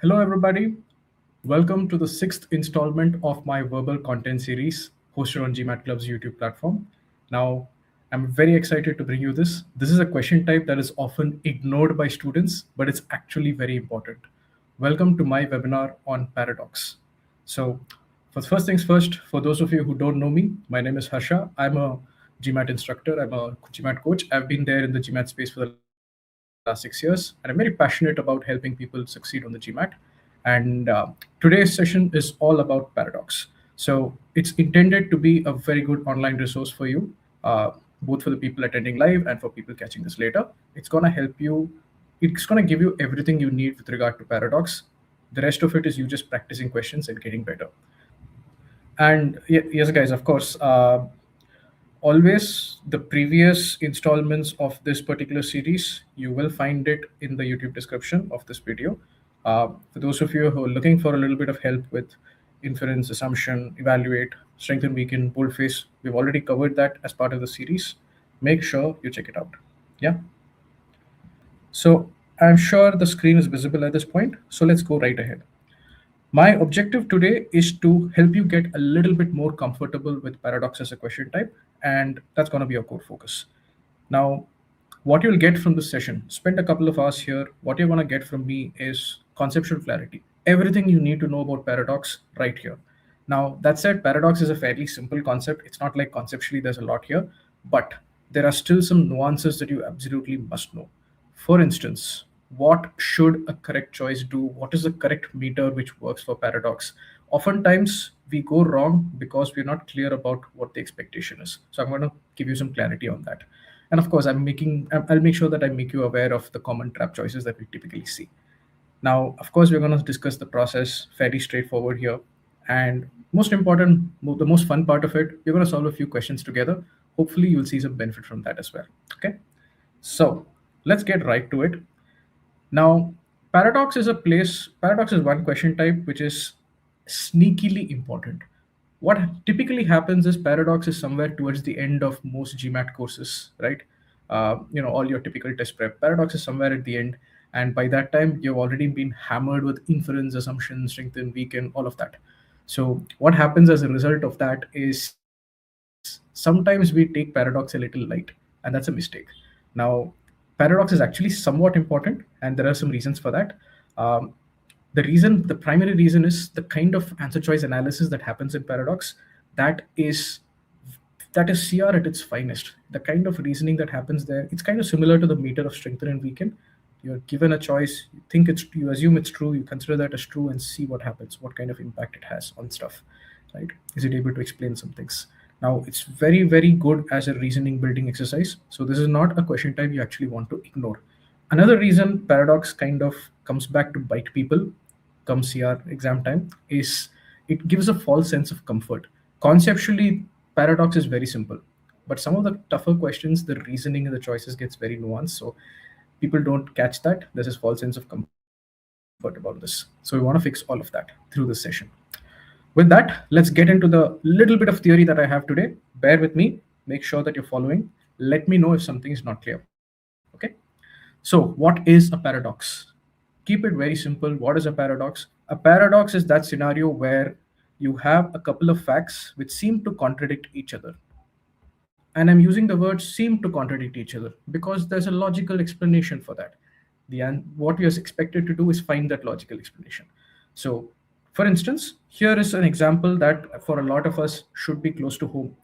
Hello, everybody. Welcome to the sixth installment of my verbal content series hosted on GMAT Club's YouTube platform. Now, I'm very excited to bring you this. This is a question type that is often ignored by students, but it's actually very important. Welcome to my webinar on paradox. So, for first things first, for those of you who don't know me, my name is Harsha. I'm a GMAT instructor. I'm a GMAT coach. I've been there in the GMAT space for the last 6 years, and I'm very passionate about helping people succeed on the GMAT. And today's session is all about paradox. So it's intended to be a very good online resource for you, both for the people attending live and for people catching this later. It's going to help you. It's going to give you everything you need with regard to paradox. The rest of it is you just practicing questions and getting better. And yes, guys, of course, always the previous installments of this particular series, you will find it in the YouTube description of this video. For those of you who are looking for a little bit of help with inference, assumption, evaluate, strengthen, weaken, boldface, we've already covered that as part of the series. Make sure you check it out. Yeah. So I'm sure the screen is visible at this point. So let's go right ahead. My objective today is to help you get a little bit more comfortable with paradox as a question type, and that's going to be your core focus. Now, what you'll get from this session, spend a couple of hours here. What you're going to get from me is conceptual clarity. Everything you need to know about paradox right here. Now, that said, paradox is a fairly simple concept. It's not like conceptually there's a lot here, but there are still some nuances that you absolutely must know. For instance, what should a correct choice do? What is the correct meter which works for paradox? Oftentimes, we go wrong because we're not clear about what the expectation is. So I'm going to give you some clarity on that. And of course, I'll make sure that I make you aware of the common trap choices that we typically see. Now, of course, we're going to discuss the process fairly straightforward here. And most important, the most fun part of it, we're going to solve a few questions together. Hopefully, you'll see some benefit from that as well. Okay. So let's get right to it. Now, paradox is one question type which is sneakily important. What typically happens is paradox is somewhere towards the end of most GMAT courses, right? All your typical test prep. Paradox is somewhere at the end. And by that time, you've already been hammered with inference, assumption, strengthen, weaken, all of that. So what happens as a result of that is sometimes we take paradox a little light, and that's a mistake. Now, paradox is actually somewhat important, and there are some reasons for that. The primary reason is the kind of answer choice analysis that happens in paradox. That is CR at its finest. The kind of reasoning that happens there, it's kind of similar to the meter of strengthen and weaken. You're given a choice, you assume it's true, you consider that as true, and see what happens, what kind of impact it has on stuff, right? Is it able to explain some things? Now, it's very, very good as a reasoning building exercise. So this is not a question type you actually want to ignore. Another reason paradox kind of comes back to bite people come CR exam time is it gives a false sense of comfort. Conceptually, paradox is very simple, but some of the tougher questions, the reasoning and the choices gets very nuanced. So people don't catch that. There's this false sense of comfort about this. So we want to fix all of that through this session. With that, let's get into the little bit of theory that I have today. Bear with me, make sure that you're following. Let me know if something is not clear. Okay. So what is a paradox? Keep it very simple. What is a paradox? A paradox is that scenario where you have a couple of facts which seem to contradict each other. And I'm using the word seem to contradict each other because there's a logical explanation for that. What we are expected to do is find that logical explanation. So, for instance, here is an example that for a lot of us should be close to home.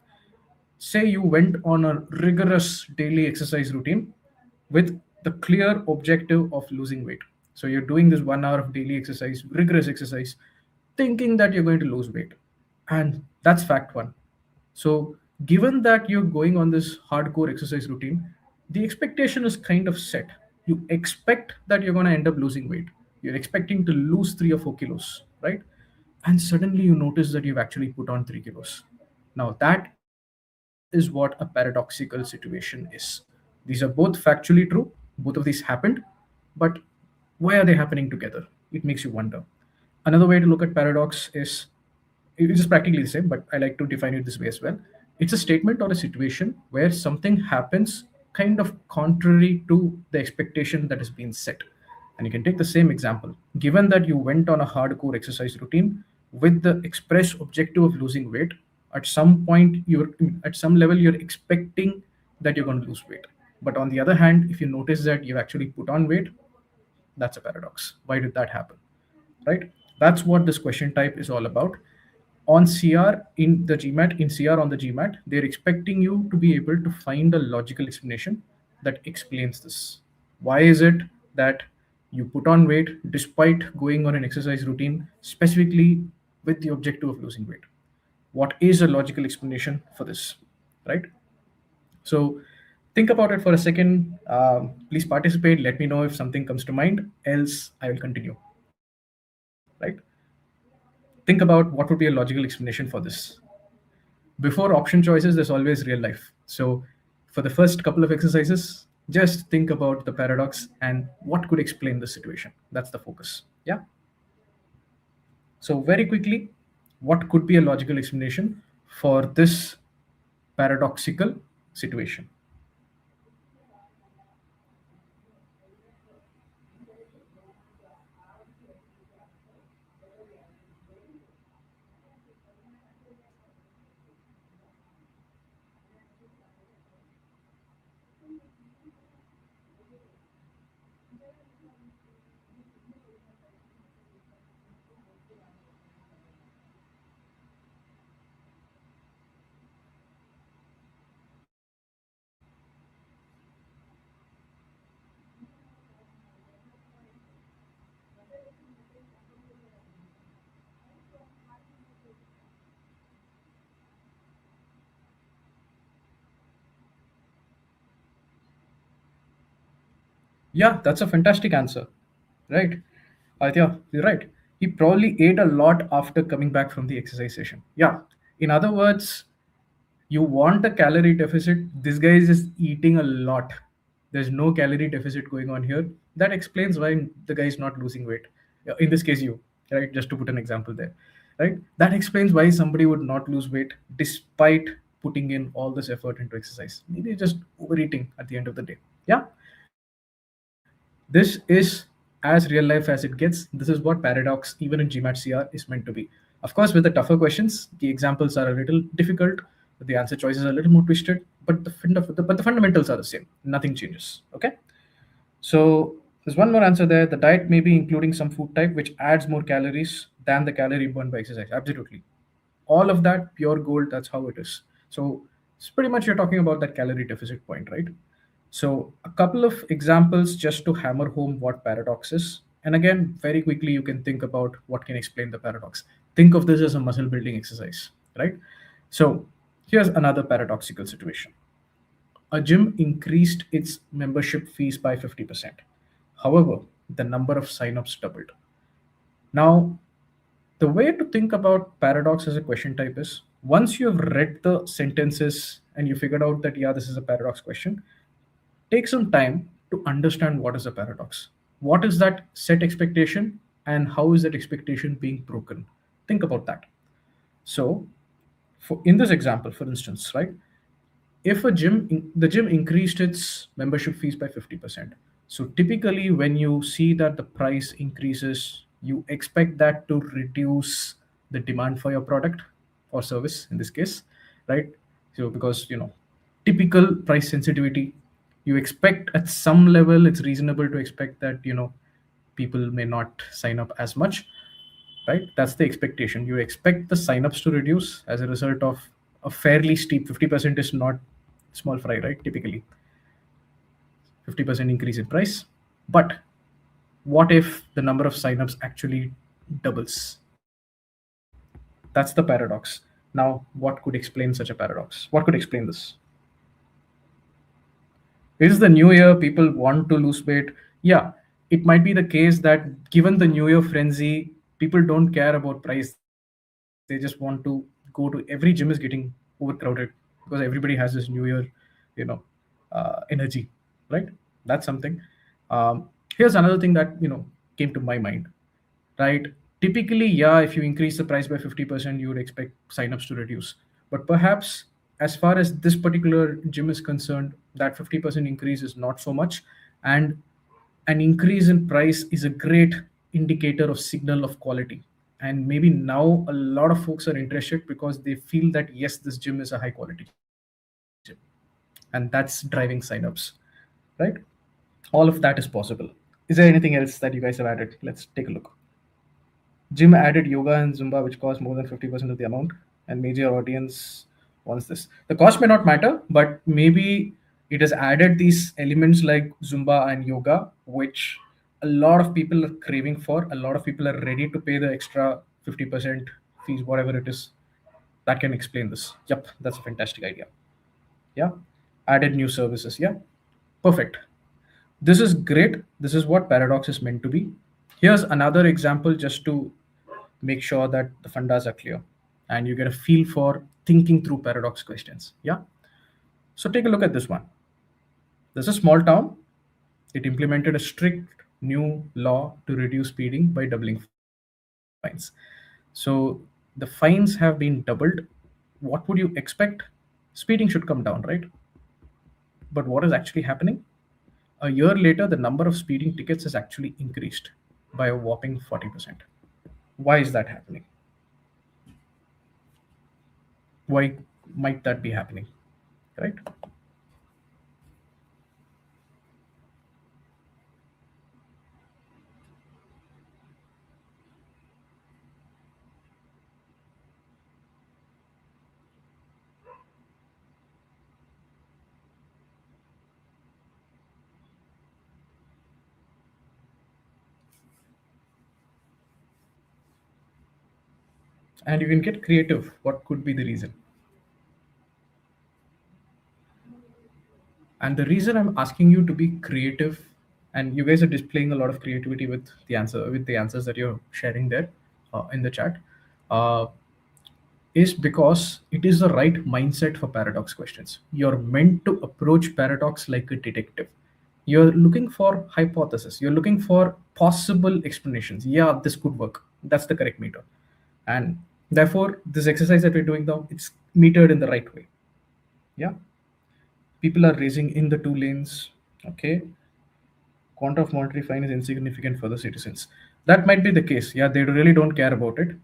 Say you went on a rigorous daily exercise routine with the clear objective of losing weight. So you're doing this 1 hour of daily exercise, rigorous exercise, thinking that you're going to lose weight. And that's fact one. So given that you're going on this hardcore exercise routine, the expectation is kind of set. You expect that you're going to end up losing weight. You're expecting to lose 3 or 4 kilos, right? And suddenly you notice that you've actually put on 3 kilos. Now that is what a paradoxical situation is. These are both factually true. Both of these happened, but why are they happening together? It makes you wonder. Another way to look at paradox is it is practically the same, but I like to define it this way as well. It's a statement or a situation where something happens kind of contrary to the expectation that has been set. And you can take the same example. Given that you went on a hardcore exercise routine with the express objective of losing weight, at some point you're at some level you're expecting that you're going to lose weight. But on the other hand, if you notice that you've actually put on weight, that's a paradox. Why did that happen? Right? That's what this question type is all about. On CR in the GMAT, in CR on the GMAT, they're expecting you to be able to find a logical explanation that explains this. Why is it that you put on weight despite going on an exercise routine specifically with the objective of losing weight? What is a logical explanation for this? Right? So think about it for a second. Please participate. Let me know if something comes to mind. Else, I will continue. Right? Think about what would be a logical explanation for this. Before option choices, there's always real life. So for the first couple of exercises, just think about the paradox and what could explain the situation. That's the focus. Yeah. So very quickly, what could be a logical explanation for this paradoxical situation? Yeah, that's a fantastic answer. Right. Aditya, you're right. He probably ate a lot after coming back from the exercise session. Yeah. In other words, you want a calorie deficit. This guy is just eating a lot. There's no calorie deficit going on here. That explains why the guy is not losing weight. Yeah, in this case, you, right? Just to put an example there, right? That explains why somebody would not lose weight despite putting in all this effort into exercise. Maybe just overeating at the end of the day. Yeah. This is as real life as it gets. This is what paradox, even in GMAT CR, is meant to be. Of course, with the tougher questions, the examples are a little difficult, the answer choices are a little more twisted, but the fundamentals are the same. Nothing changes. Okay. So there's one more answer there. The diet may be including some food type which adds more calories than the calorie burned by exercise. Absolutely. All of that pure gold. That's how it is. So it's pretty much you're talking about that calorie deficit point, right? So a couple of examples just to hammer home what paradox is. And again, very quickly, you can think about what can explain the paradox. Think of this as a muscle building exercise, right? So here's another paradoxical situation. A gym increased its membership fees by 50%. However, the number of signups doubled. Now, the way to think about paradox as a question type is once you have read the sentences and you figured out that, yeah, this is a paradox question, take some time to understand what is a paradox. What is that set expectation and how is that expectation being broken? Think about that. So, in this example, for instance, right? If the gym increased its membership fees by 50%. So typically when you see that the price increases, you expect that to reduce the demand for your product or service in this case, right? So because typical price sensitivity, you expect at some level it's reasonable to expect that people may not sign up as much, right? That's the expectation. You expect the signups to reduce as a result of a fairly steep 50% is not small fry, right? Typically 50% increase in price. But what if the number of signups actually doubles? That's the paradox. Now, what could explain such a paradox? What could explain this? Is the new year people want to lose weight? Yeah, it might be the case that given the new year frenzy, people don't care about price. They just want to go to every gym is getting overcrowded because everybody has this new year, you know, energy, right? That's something. Here's another thing that came to my mind, right? Typically, yeah, if you increase the price by 50%, you would expect signups to reduce. But perhaps, as far as this particular gym is concerned, that 50% increase is not so much. And an increase in price is a great indicator of signal of quality. And maybe now a lot of folks are interested because they feel that yes, this gym is a high quality gym, and that's driving signups, right? All of that is possible. Is there anything else that you guys have added? Let's take a look. Gym added yoga and Zumba, which cost more than 50% of the amount, and major audience wants this. The cost may not matter, but maybe it has added these elements like Zumba and yoga, which a lot of people are craving for. A lot of people are ready to pay the extra 50% fees, whatever it is. That can explain this. Yep, that's a fantastic idea. Yeah, added new services. Yeah, perfect. This is great. This is what Paradox is meant to be. Here's another example just to make sure that the fundas are clear and you get a feel for thinking through Paradox questions. Yeah. So take a look at this one. This is a small town. It implemented a strict new law to reduce speeding by doubling fines. So the fines have been doubled. What would you expect? Speeding should come down, right? But what is actually happening? A year later, the number of speeding tickets has actually increased by a whopping 40%. Why is that happening? Why might that be happening? Right? And you can get creative. What could be the reason? And the reason I'm asking you to be creative, and you guys are displaying a lot of creativity with the answers that you're sharing there in the chat, uh, is because it is the right mindset for paradox questions. You're meant to approach paradox like a detective. You're looking for hypothesis. You're looking for possible explanations. Yeah, this could work. That's the correct meter. And therefore, this exercise that we're doing now, it's metered in the right way. Yeah. People are racing in the two lanes. Okay. Quantum of monetary fine is insignificant for the citizens. That might be the case. Yeah, they really don't care about it.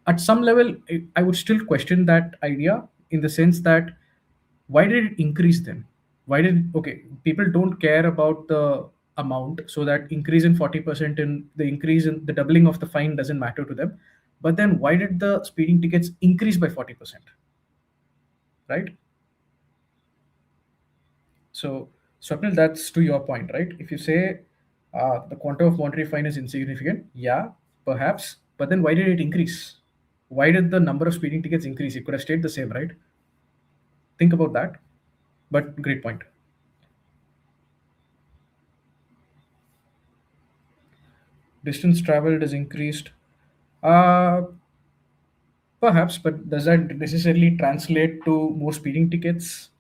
At some level, I would still question that idea in the sense that why did it increase then? Why did okay? People don't care about the amount, so that increase in 40% in the increase in the doubling of the fine doesn't matter to them. But then why did the speeding tickets increase by 40%? Right? So, Swapnil, that's to your point, right? If you say the quantum of monetary fine is insignificant, yeah, perhaps, but then why did it increase? Why did the number of speeding tickets increase? It could have stayed the same, right? Think about that. But great point. Distance traveled is increased. Uh, Perhaps, but does that necessarily translate to more speeding tickets?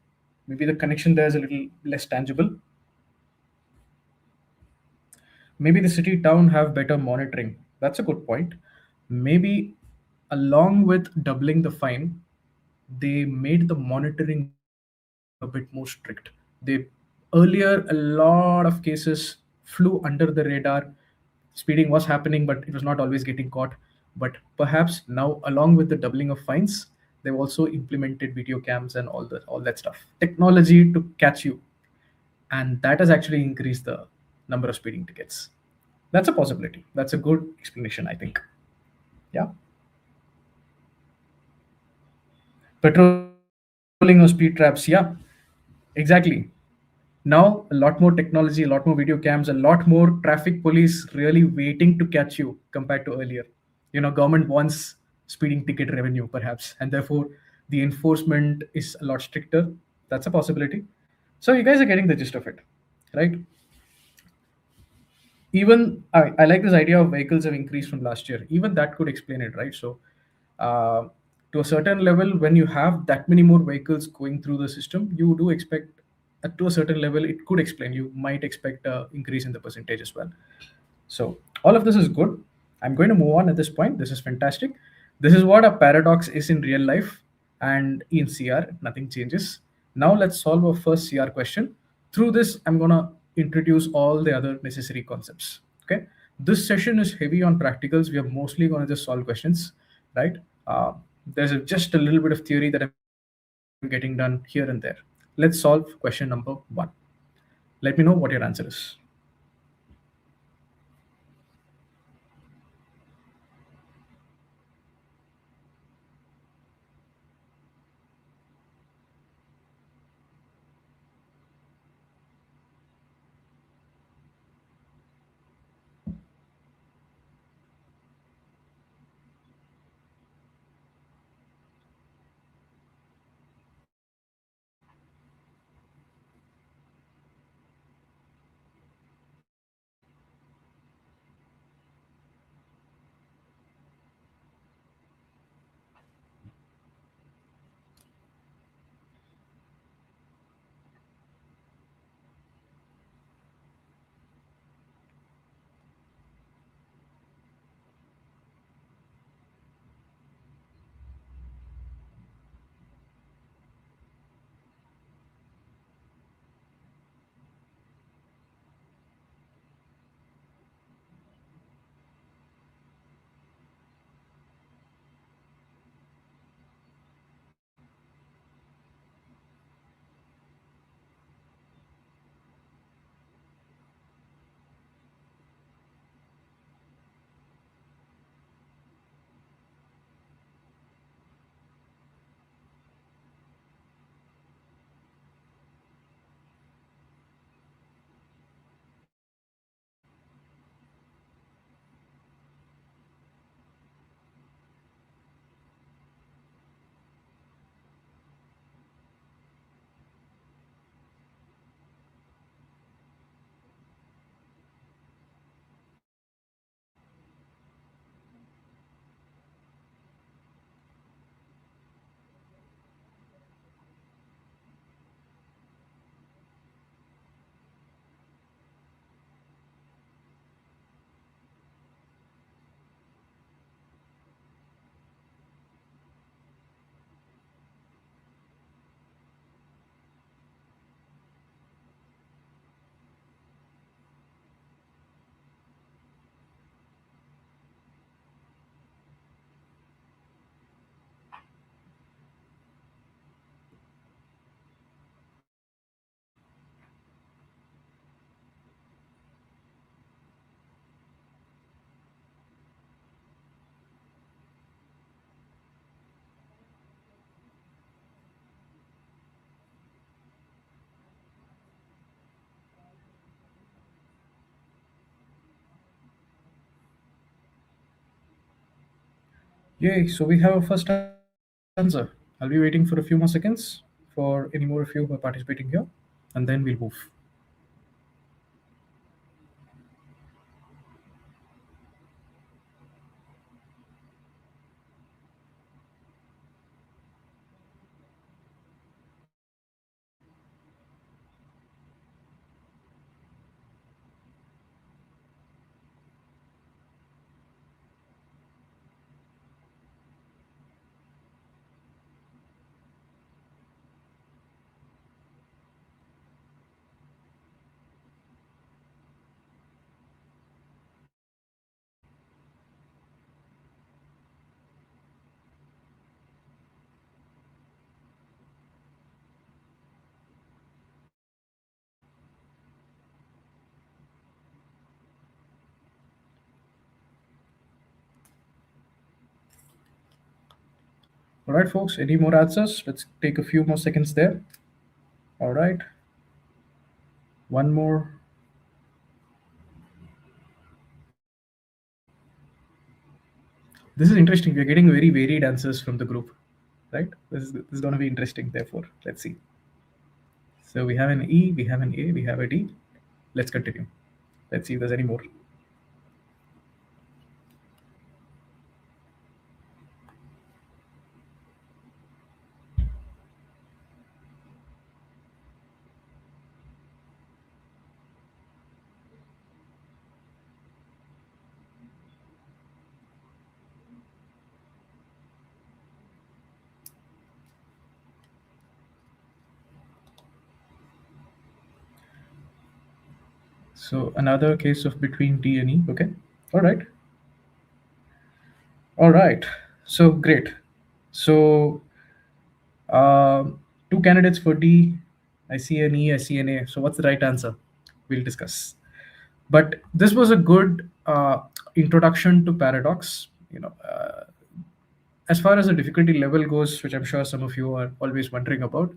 Maybe the connection there is a little less tangible. Maybe the city town have better monitoring. That's a good point. Maybe along with doubling the fine, they made the monitoring a bit more strict. They earlier a lot of cases flew under the radar. Speeding was happening, but it was not always getting caught. But perhaps now, along with the doubling of fines, they've also implemented video cams and all that stuff. Technology to catch you, and that has actually increased the number of speeding tickets. That's a possibility. That's a good explanation, I think. Yeah. Patrolling or speed traps. Yeah, exactly. Now, a lot more technology, a lot more video cams, a lot more traffic police really waiting to catch you compared to earlier. Government wants speeding ticket revenue, perhaps, and therefore the enforcement is a lot stricter. That's a possibility. So you guys are getting the gist of it, right? Even I like this idea of vehicles have increased from last year. Even that could explain it, right? So, uh, to a certain level, when you have that many more vehicles going through the system, you do expect, to a certain level, it could explain. You might expect a increase in the percentage as well. So all of this is good. I'm going to move on at this point. This is fantastic. This is what a paradox is in real life and in CR. Nothing changes. Now let's solve our first CR question. Through this, I'm gonna introduce all the other necessary concepts. Okay, this session is heavy on practicals. We are mostly going to just solve questions, right? There's just a little bit of theory that I'm getting done here and there. Let's solve question number 1. Let me know what your answer is. Yay, so we have a first answer. I'll be waiting for a few more seconds for any more of you who are participating here, and then we'll move. All right, folks, any more answers? Let's take a few more seconds there. All right, one more. This is interesting. We are getting very varied answers from the group, right? This is going to be interesting. Therefore, let's see. So we have an E, we have an A, we have a D. Let's continue. Let's see if there's any more. So another case of between D and E. Okay. All right. All right. So great. So two candidates for D. I see an E. I see an A. So what's the right answer? We'll discuss. But this was a good introduction to paradox. As far as the difficulty level goes, which I'm sure some of you are always wondering about,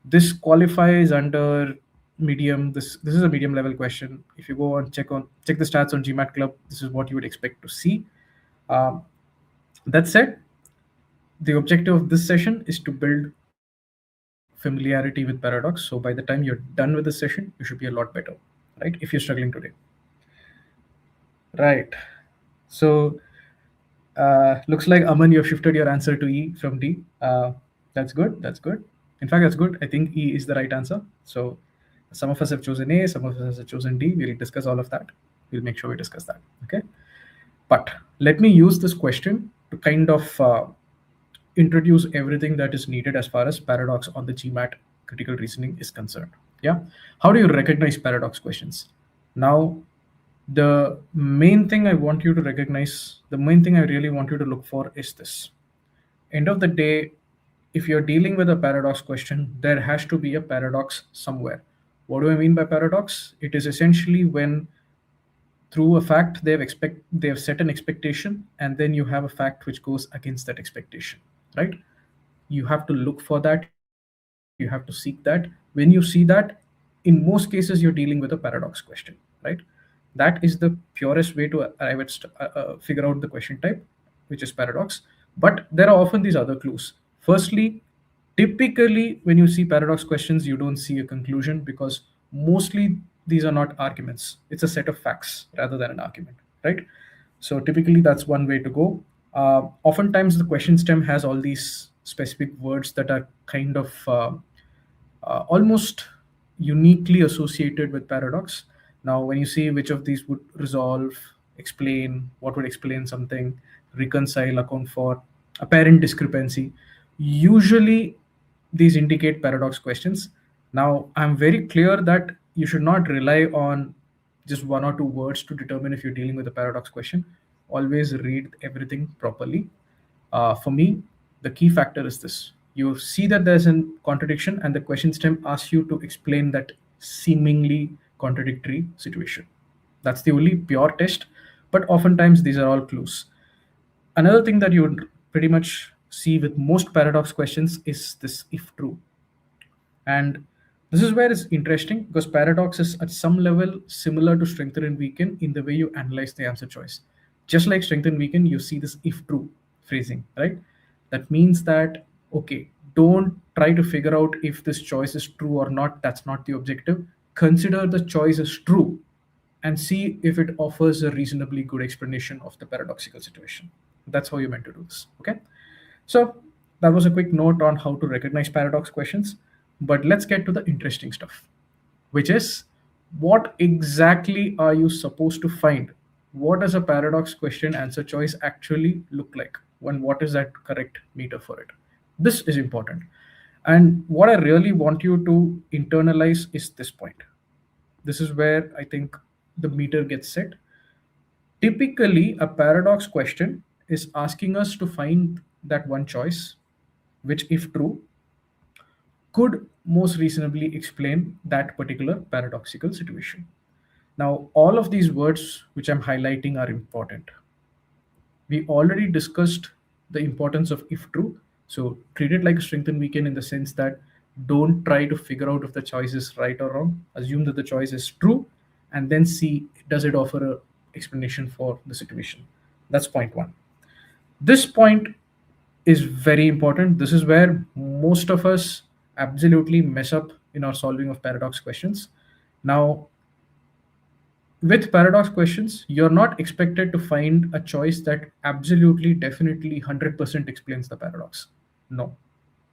this qualifies under medium. This is a medium level question. If you go and check the stats on GMAT Club, this is what you would expect to see. Um, that said, the objective of this session is to build familiarity with paradox. So by the time you're done with the session, you should be a lot better, right? If you're struggling today. Right. So looks like Aman, you've shifted your answer to E from D. That's good. That's good. In fact, that's good. I think E is the right answer. So some of us have chosen A, some of us have chosen D. We'll discuss all of that. We'll make sure we discuss that. Okay. But let me use this question to kind of introduce everything that is needed as far as paradox on the GMAT critical reasoning is concerned. Yeah. How do you recognize paradox questions? Now, the main thing I want you to recognize, the main thing I really want you to look for is this. End of the day, if you're dealing with a paradox question, there has to be a paradox somewhere. What do I mean by paradox? It is essentially when through a fact they have set an expectation, and then you have a fact which goes against that expectation, right? You have to look for that, you have to seek that. When you see that, in most cases you're dealing with a paradox question, right? That is the purest way to arrive at figure out the question type, which is paradox. But there are often these other clues. Firstly, typically when you see paradox questions, you don't see a conclusion, because mostly these are not arguments. It's a set of facts rather than an argument, right? So typically that's one way to go. Oftentimes the question stem has all these specific words that are kind of almost uniquely associated with paradox. Now, when you see which of these would resolve, explain, what would explain something, reconcile, account for, apparent discrepancy, usually these indicate paradox questions. Now, I'm very clear that you should not rely on just one or two words to determine if you're dealing with a paradox question. Always read everything properly. For me, the key factor is this. You see that there's a contradiction, and the question stem asks you to explain that seemingly contradictory situation. That's the only pure test, but oftentimes these are all clues. Another thing that you would pretty much see with most paradox questions is this if true. And this is where it's interesting, because paradox is at some level similar to strengthen and weaken in the way you analyze the answer choice. Just like strengthen and weaken, you see this if true phrasing, right? That means that, okay, don't try to figure out if this choice is true or not. That's not the objective. Consider the choice as true and see if it offers a reasonably good explanation of the paradoxical situation. That's how you're meant to do this. Okay. So that was a quick note on how to recognize paradox questions. But let's get to the interesting stuff, which is what exactly are you supposed to find? What does a paradox question answer choice actually look like? When what is that correct meter for it? This is important. And what I really want you to internalize is this point. This is where I think the meter gets set. Typically, a paradox question is asking us to find that one choice, which, if true, could most reasonably explain that particular paradoxical situation. Now, all of these words which I'm highlighting are important. We already discussed the importance of if true. So treat it like a strength and weaken, in the sense that don't try to figure out if the choice is right or wrong. Assume that the choice is true, and then see, does it offer a explanation for the situation. That's point one. This point is very important. This is where most of us absolutely mess up in our solving of paradox questions. Now, with paradox questions, you're not expected to find a choice that absolutely, definitely, 100% explains the paradox. No.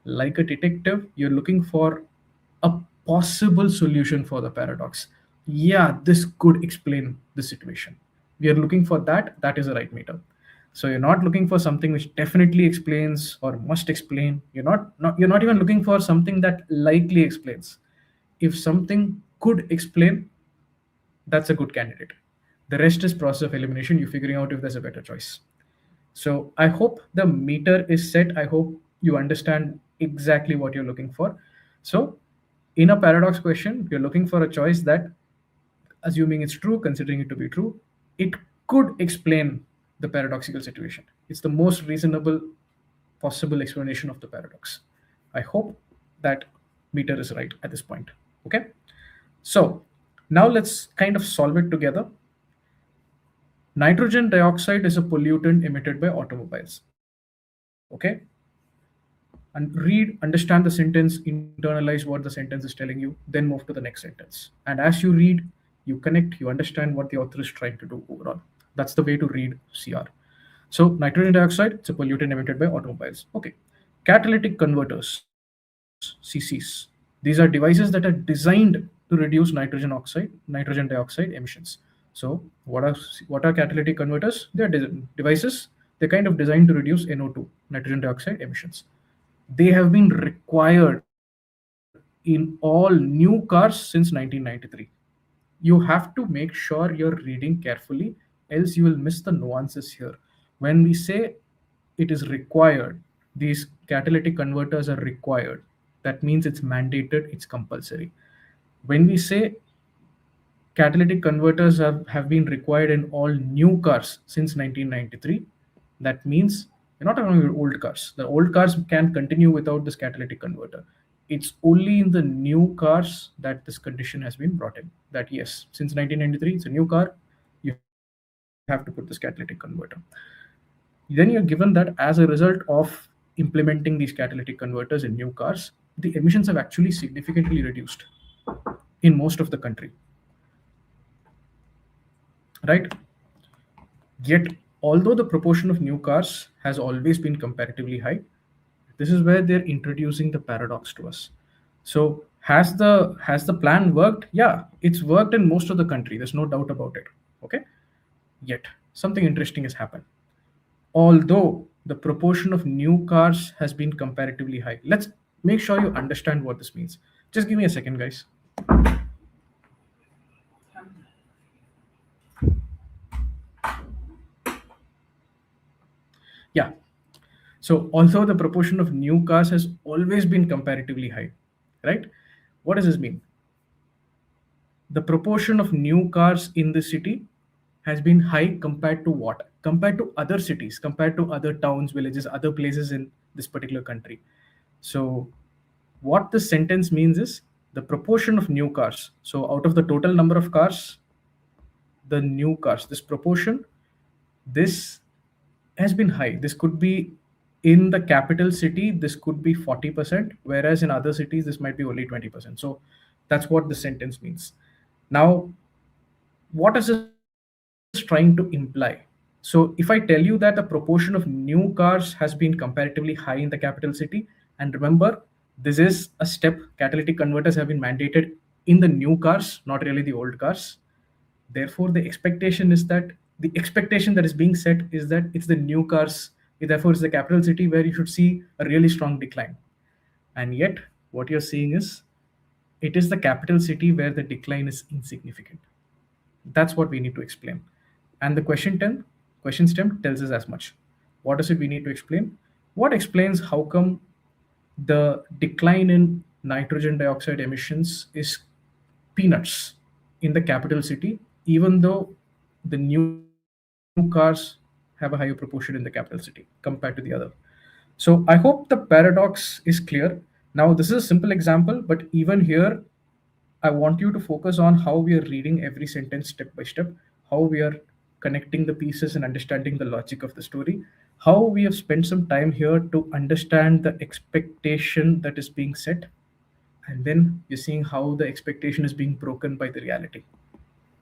Like a detective, you're looking for a possible solution for the paradox. Yeah, this could explain the situation. We are looking for that. That is the right meter. So you're not looking for something which definitely explains or must explain. You're not even looking for something that likely explains. If something could explain, that's a good candidate. The rest is process of elimination, you figuring out if there's a better choice. So I hope the meter is set. I hope you understand exactly what you're looking for. So in a paradox question, you're looking for a choice that, assuming it's true, considering it to be true, it could explain the paradoxical situation. It's the most reasonable possible explanation of the paradox. I hope that meter is right at this point. Okay. So now let's kind of solve it together. Nitrogen dioxide is a pollutant emitted by automobiles. Okay. And read, understand the sentence, internalize what the sentence is telling you, then move to the next sentence. And as you read, you connect, you understand what the author is trying to do overall. That's the way to read CR. So nitrogen dioxide, it's a pollutant emitted by automobiles. Okay. Catalytic converters, CCs. These are devices that are designed to reduce nitrogen dioxide emissions. So what are catalytic converters? They are devices. They're kind of designed to reduce NO2, nitrogen dioxide emissions. They have been required in all new cars since 1993. You have to make sure you're reading carefully, else you will miss the nuances here. When we say it is required, these catalytic converters are required. That means it's mandated, it's compulsory. When we say catalytic converters have been required in all new cars since 1993, that means you're not talking about old cars. The old cars can continue without this catalytic converter. It's only in the new cars that this condition has been brought in. That yes, since 1993, it's a new car, you have to put this catalytic converter. Then you're given that as a result of implementing these catalytic converters in new cars, the emissions have actually significantly reduced in most of the country. Right? Yet, although the proportion of new cars has always been comparatively high, this is where they're introducing the paradox to us. So, has the plan worked? Yeah, it's worked in most of the country. There's no doubt about it. Okay. Yet, something interesting has happened. Although the proportion of new cars has been comparatively high, let's make sure you understand what this means. Just give me a second, guys. Yeah. So although the proportion of new cars has always been comparatively high, right? What does this mean? The proportion of new cars in the city has been high compared to what? Compared to other cities, compared to other towns, villages, other places in this particular country. So what this sentence means is the proportion of new cars. So out of the total number of cars, the new cars, this proportion, this has been high. This could be in the capital city, this could be 40%, whereas in other cities, this might be only 20%. So that's what the sentence means. Now, what is this trying to imply? So if I tell you that the proportion of new cars has been comparatively high in the capital city, and remember, this is a step, catalytic converters have been mandated in the new cars, not really the old cars. Therefore, the expectation that is being set is that it's the new cars, therefore it's the capital city where you should see a really strong decline. And yet, what you're seeing is it is the capital city where the decline is insignificant. That's what we need to explain. And the question stem tells us as much. What is it we need to explain? What explains how come the decline in nitrogen dioxide emissions is peanuts in the capital city, even though the new cars have a higher proportion in the capital city compared to the other. So I hope the paradox is clear. Now, this is a simple example, but even here, I want you to focus on how we are reading every sentence step by step, how we are connecting the pieces and understanding the logic of the story, how we have spent some time here to understand the expectation that is being set, and then you're seeing how the expectation is being broken by the reality.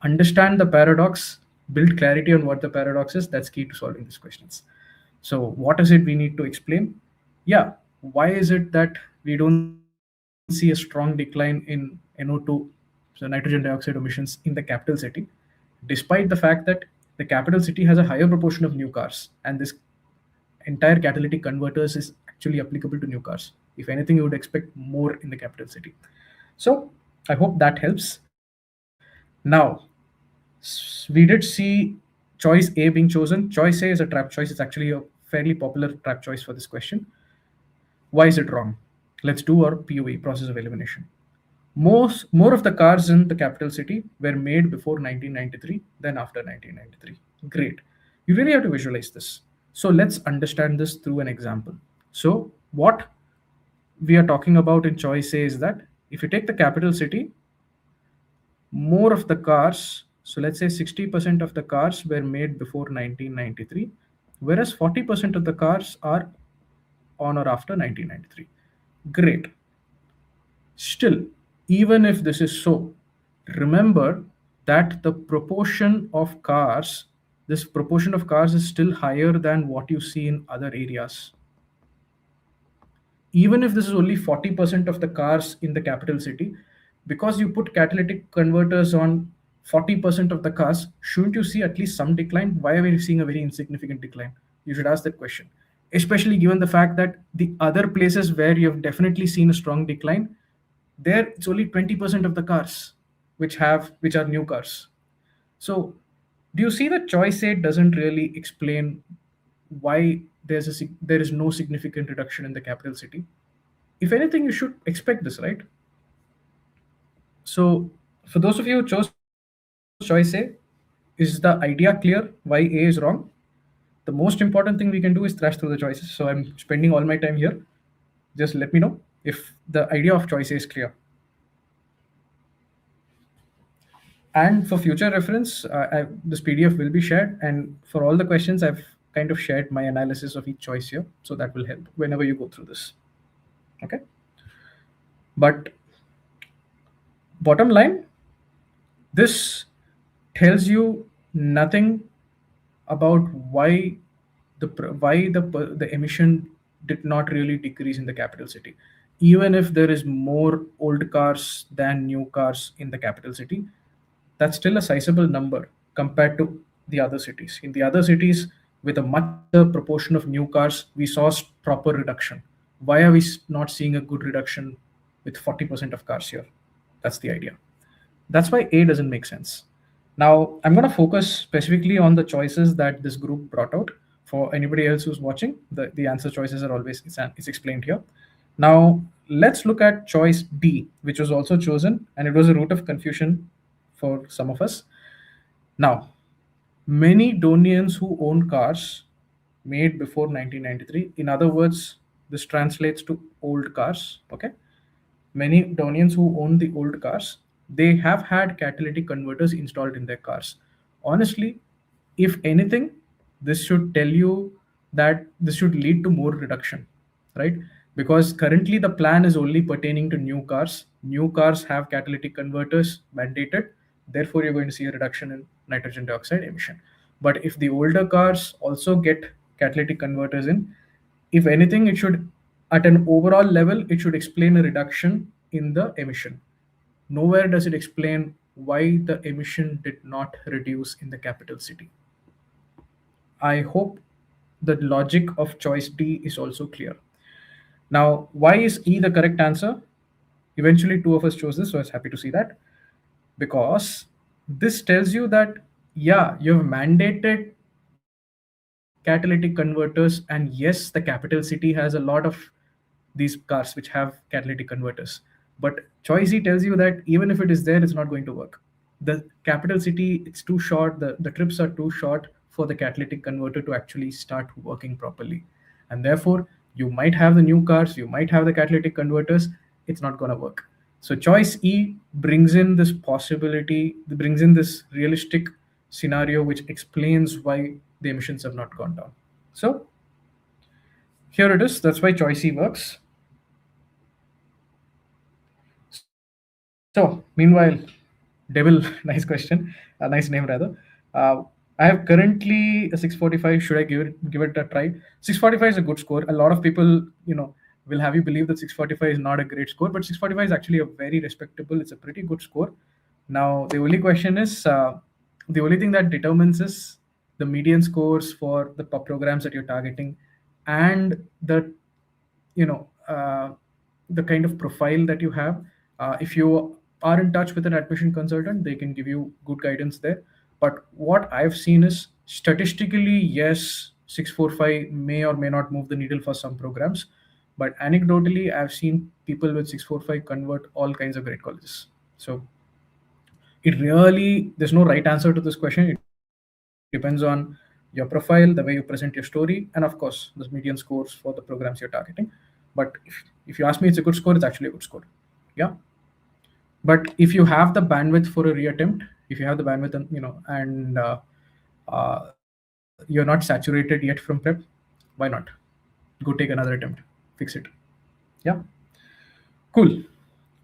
Understand the paradox, build clarity on what the paradox is. That's key to solving these questions. So, what is it we need to explain? Yeah, why is it that we don't see a strong decline in NO2, so nitrogen dioxide emissions, in the capital city, despite the fact that the capital city has a higher proportion of new cars, and this entire catalytic converters is actually applicable to new cars. If anything, you would expect more in the capital city. So, I hope that helps. Now, We did see choice A being chosen. Choice A is a trap choice. It's actually a fairly popular trap choice for this question. Why is it wrong? Let's do our POE, process of elimination. More of the cars in the capital city were made before 1993 than after 1993. Great. You really have to visualize this. So let's understand this through an example. So what we are talking about in choice A is that if you take the capital city, more of the cars, so let's say 60% of the cars were made before 1993, whereas 40% of the cars are on or after 1993. Great. Still, even if this is so, remember that this proportion of cars is still higher than what you see in other areas. Even if this is only 40% of the cars in the capital city, because you put catalytic converters on 40% of the cars, shouldn't you see at least some decline? Why are we seeing a very insignificant decline? You should ask that question, especially given the fact that the other places where you have definitely seen a strong decline, there it's only 20% of the cars which are new cars. So do you see that choice 8 doesn't really explain why there is no significant reduction in the capital city? If anything, you should expect this, right? So for those of you who chose choice A, is the idea clear why A is wrong? The most important thing we can do is thrash through the choices. So I'm spending all my time here. Just let me know if the idea of choice A is clear. And for future reference, this PDF will be shared. And for all the questions, I've kind of shared my analysis of each choice here. So that will help whenever you go through this. Okay. But bottom line, this tells you nothing about why the emission did not really decrease in the capital city. Even if there is more old cars than new cars in the capital city, that's still a sizable number compared to the other cities. In the other cities, with a much higher proportion of new cars, we saw proper reduction. Why are we not seeing a good reduction with 40% of cars here? That's the idea. That's why A doesn't make sense. Now, I'm going to focus specifically on the choices that this group brought out. For anybody else who's watching, the answer choices are always it's explained here. Now, let's look at choice B, which was also chosen, and it was a root of confusion for some of us. Now, many Donians who own cars made before 1993, in other words, this translates to old cars, okay? Many Donians who own the old cars, they have had catalytic converters installed in their cars. Honestly, if anything, this should tell you that this should lead to more reduction, right? Because currently the plan is only pertaining to new cars. New cars have catalytic converters mandated, therefore you're going to see a reduction in nitrogen dioxide emission. But if the older cars also get catalytic converters in, if anything, it should, at an overall level, it should explain a reduction in the emission. Nowhere does it explain why the emission did not reduce in the capital city. I hope the logic of choice D is also clear. Now, why is E the correct answer? Eventually, two of us chose this, so I was happy to see that. Because this tells you that, yeah, you've mandated catalytic converters, and yes, the capital city has a lot of these cars which have catalytic converters. But choice E tells you that even if it is there, it's not going to work. The capital city, it's too short, the trips are too short for the catalytic converter to actually start working properly. And therefore, you might have the new cars, you might have the catalytic converters, it's not going to work. So choice E brings in this possibility, brings in this realistic scenario which explains why the emissions have not gone down. So here it is. That's why choice E works. So meanwhile, Devil, nice question, nice name rather. I have currently a 645. Should I give it a try? 645 is a good score. A lot of people, will have you believe that 645 is not a great score, but 645 is actually a very respectable. It's a pretty good score. Now the only question is, the only thing that determines is the median scores for the programs that you're targeting, and you know uh, the kind of profile that you have. If you are in touch with an admission consultant, they can give you good guidance there. But what I've seen is statistically, yes, 645 may or may not move the needle for some programs. But anecdotally, I've seen people with 645 convert all kinds of great colleges. So it really, there's no right answer to this question. It depends on your profile, the way you present your story, and of course, the median scores for the programs you're targeting. But if you ask me, it's a good score, it's actually a good score. Yeah. But if you have the bandwidth for a reattempt, if you have the bandwidth and you're not saturated yet from prep, why not? Go take another attempt, fix it. Yeah. Cool.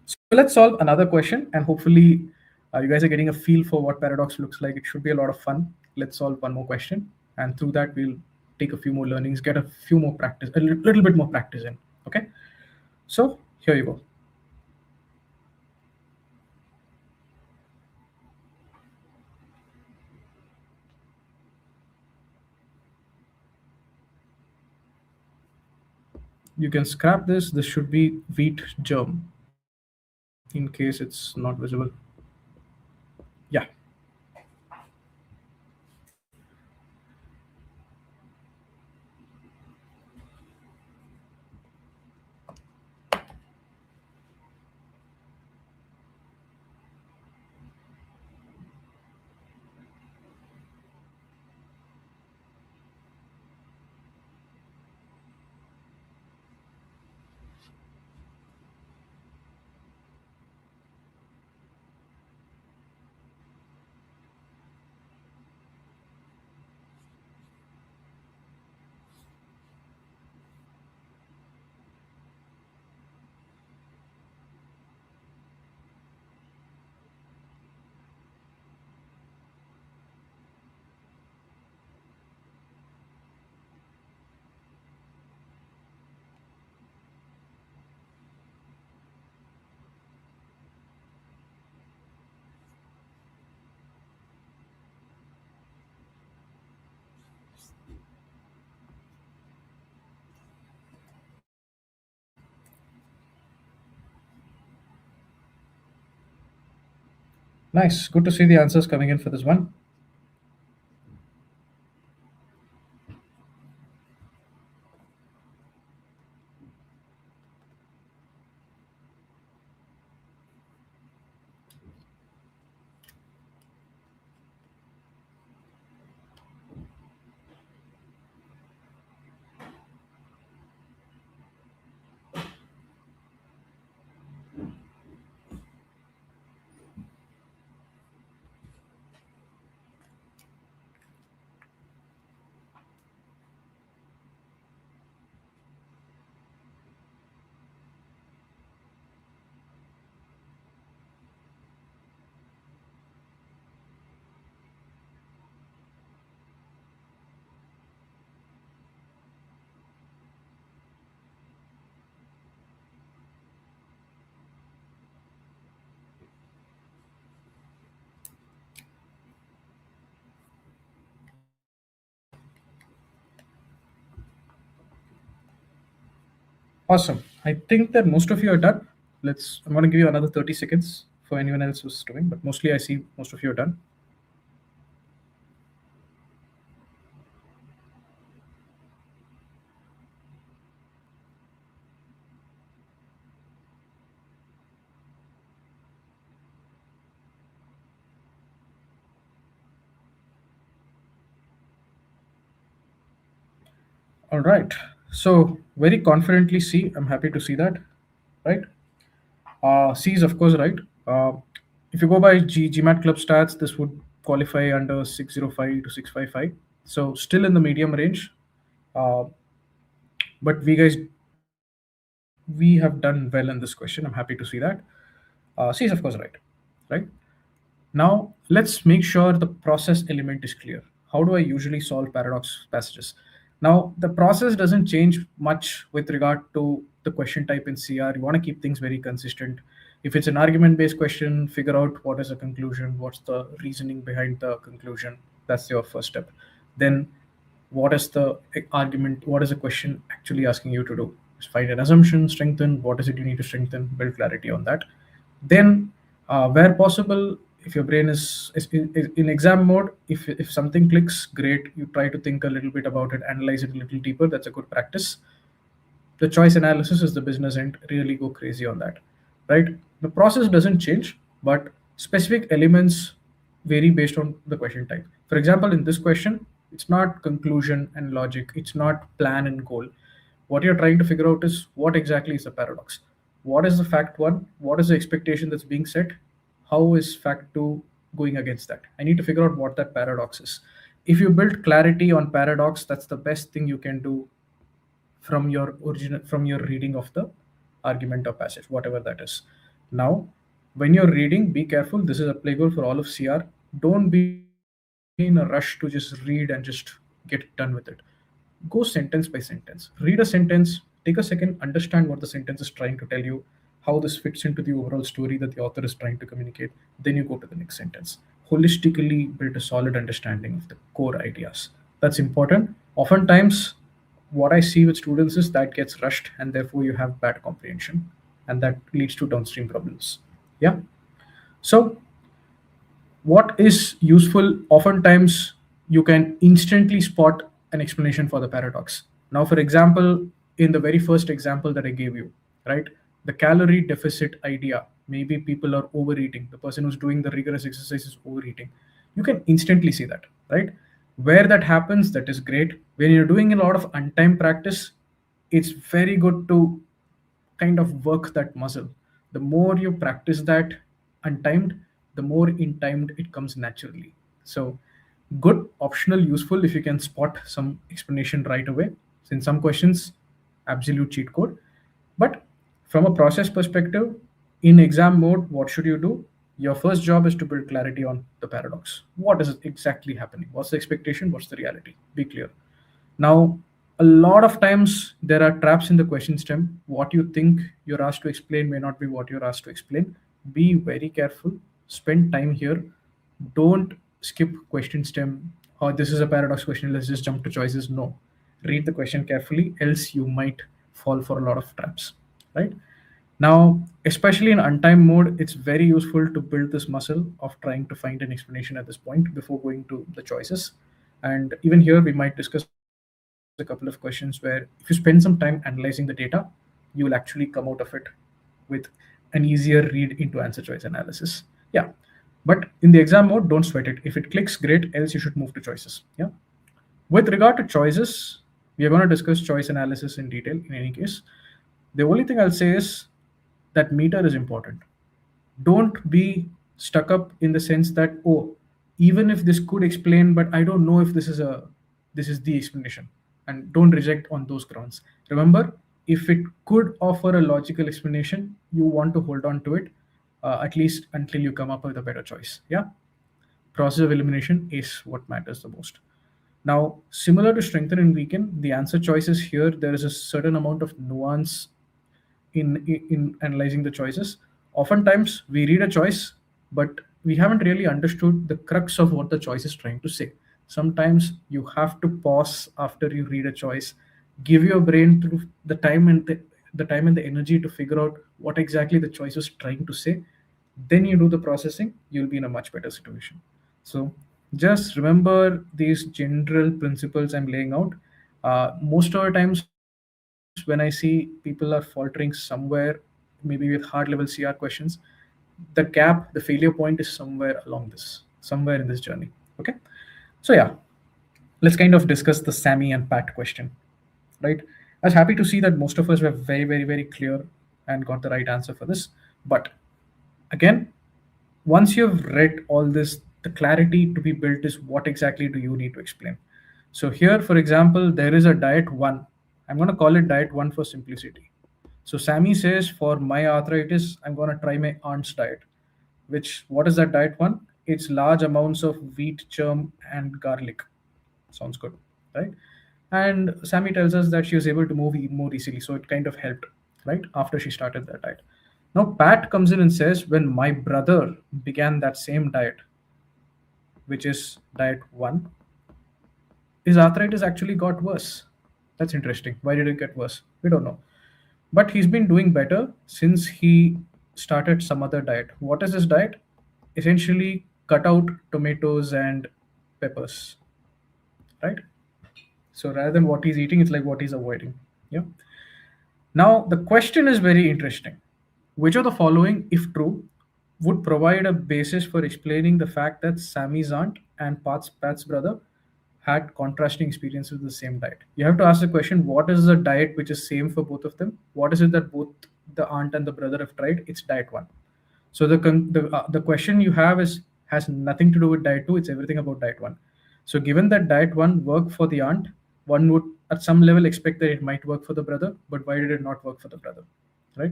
So let's solve another question, and hopefully you guys are getting a feel for what paradox looks like. It should be a lot of fun. Let's solve one more question, and through that we'll take a few more learnings, get a few more practice, a little bit more practice in. Okay. So here you go. You can scrap this. This should be wheat germ in case it's not visible. Yeah. Nice. Good to see the answers coming in for this one. Awesome. I think that most of you are done. I'm going to give you another 30 seconds for anyone else who's doing, but mostly I see most of you are done. All right. So very confidently C, I'm happy to see that, right? C is of course right. If you go by GMAT Club stats, this would qualify under 605 to 655. So still in the medium range. Uh, but we have done well in this question. I'm happy to see that. C is of course right? Now let's make sure the process element is clear. How do I usually solve paradox passages? Now the process doesn't change much with regard to the question type in CR. You want to keep things very consistent. If it's an argument based question, figure out what is the conclusion, what's the reasoning behind the conclusion. That's your first step. Then what is the argument, what is the question actually asking you to do? Just find an assumption, strengthen, what is it you need to strengthen, build clarity on that. Then where possible, if your brain is in exam mode, if something clicks, great. You try to think a little bit about it, analyze it a little deeper. That's a good practice. The choice analysis is the business end. Really go crazy on that, right? The process doesn't change, but specific elements vary based on the question type. For example, in this question, it's not conclusion and logic, it's not plan and goal. What you're trying to figure out is what exactly is the paradox. What is the fact one? What is the expectation that's being set? How is fact two going against that? I need to figure out what that paradox is. If you build clarity on paradox, that's the best thing you can do from your reading of the argument or passage, whatever that is. Now, when you're reading, be careful. This is applicable for all of CR. Don't be in a rush to just read and just get done with it. Go sentence by sentence. Read a sentence, take a second, understand what the sentence is trying to tell you, how this fits into the overall story that the author is trying to communicate. Then you go to the next sentence. Holistically build a solid understanding of the core ideas. That's important. Oftentimes, what I see with students is that gets rushed and therefore you have bad comprehension and that leads to downstream problems. Yeah. So what is useful, oftentimes you can instantly spot an explanation for the paradox. Now, for example, in the very first example that I gave you, right, the calorie deficit idea, maybe people are overeating, the person who's doing the rigorous exercise is overeating. You can instantly see that, right? Where that happens, that is great. When you're doing a lot of untimed practice, it's very good to kind of work that muscle. The more you practice that untimed, the more in timed it comes naturally. So good, optional, useful if you can spot some explanation right away. So in some questions, absolute cheat code. But from a process perspective, in exam mode, what should you do? Your first job is to build clarity on the paradox. What is exactly happening? What's the expectation? What's the reality? Be clear. Now, a lot of times there are traps in the question stem. What you think you're asked to explain may not be what you're asked to explain. Be very careful. Spend time here. Don't skip question stem. Oh, this is a paradox question. Let's just jump to choices. No. Read the question carefully, else you might fall for a lot of traps, right? Now, especially in untimed mode, it's very useful to build this muscle of trying to find an explanation at this point before going to the choices. And even here, we might discuss a couple of questions where if you spend some time analyzing the data, you will actually come out of it with an easier read into answer choice analysis. Yeah. But in the exam mode, don't sweat it. If it clicks, great, else you should move to choices. Yeah. With regard to choices, we are going to discuss choice analysis in detail in any case. The only thing I'll say is that meter is important. Don't be stuck up in the sense that, oh, even if this could explain, but I don't know if this is the explanation. And don't reject on those grounds. Remember, if it could offer a logical explanation, you want to hold on to it at least until you come up with a better choice. Yeah. Process of elimination is what matters the most. Now, similar to strengthen and weaken, the answer choices here, there is a certain amount of nuance in analyzing the choices. Oftentimes, we read a choice, but we haven't really understood the crux of what the choice is trying to say. Sometimes you have to pause after you read a choice, give your brain through the time and the energy to figure out what exactly the choice is trying to say. Then you do the processing, you'll be in a much better situation. So just remember these general principles I'm laying out. Most of the times when I see people are faltering somewhere, maybe with hard level CR questions, the gap, the failure point is somewhere along this, somewhere in this journey. Okay. So yeah, let's kind of discuss the Sammy and Pat question, right? I was happy to see that most of us were very, very, very clear and got the right answer for this. But again, once you've read all this, the clarity to be built is what exactly do you need to explain. So here, for example, there is a diet one. I'm going to call it diet one for simplicity. So Sammy says, for my arthritis, I'm going to try my aunt's diet. Which, what is that diet one? It's large amounts of wheat germ and garlic. Sounds good, right? And Sammy tells us that she was able to move more easily, so it kind of helped, right? After she started that diet. Now Pat comes in and says, when my brother began that same diet, which is diet one, his arthritis actually got worse. That's interesting. Why did it get worse? We don't know. But he's been doing better since he started some other diet. What is his diet? essentially cut out tomatoes and peppers, right? So rather than what he's eating, it's like what he's avoiding. Yeah. Now the question is very interesting. Which of the following, if true, would provide a basis for explaining the fact that Sammy's aunt and Pat's brother had contrasting experiences with the same diet? You have to ask the question: what is the diet which is same for both of them? What is it that both the aunt and the brother have tried? It's diet one. So the question you have is has nothing to do with diet two. It's everything about diet one. So given that diet one worked for the aunt, one would at some level expect that it might work for the brother. But why did it not work for the brother, right?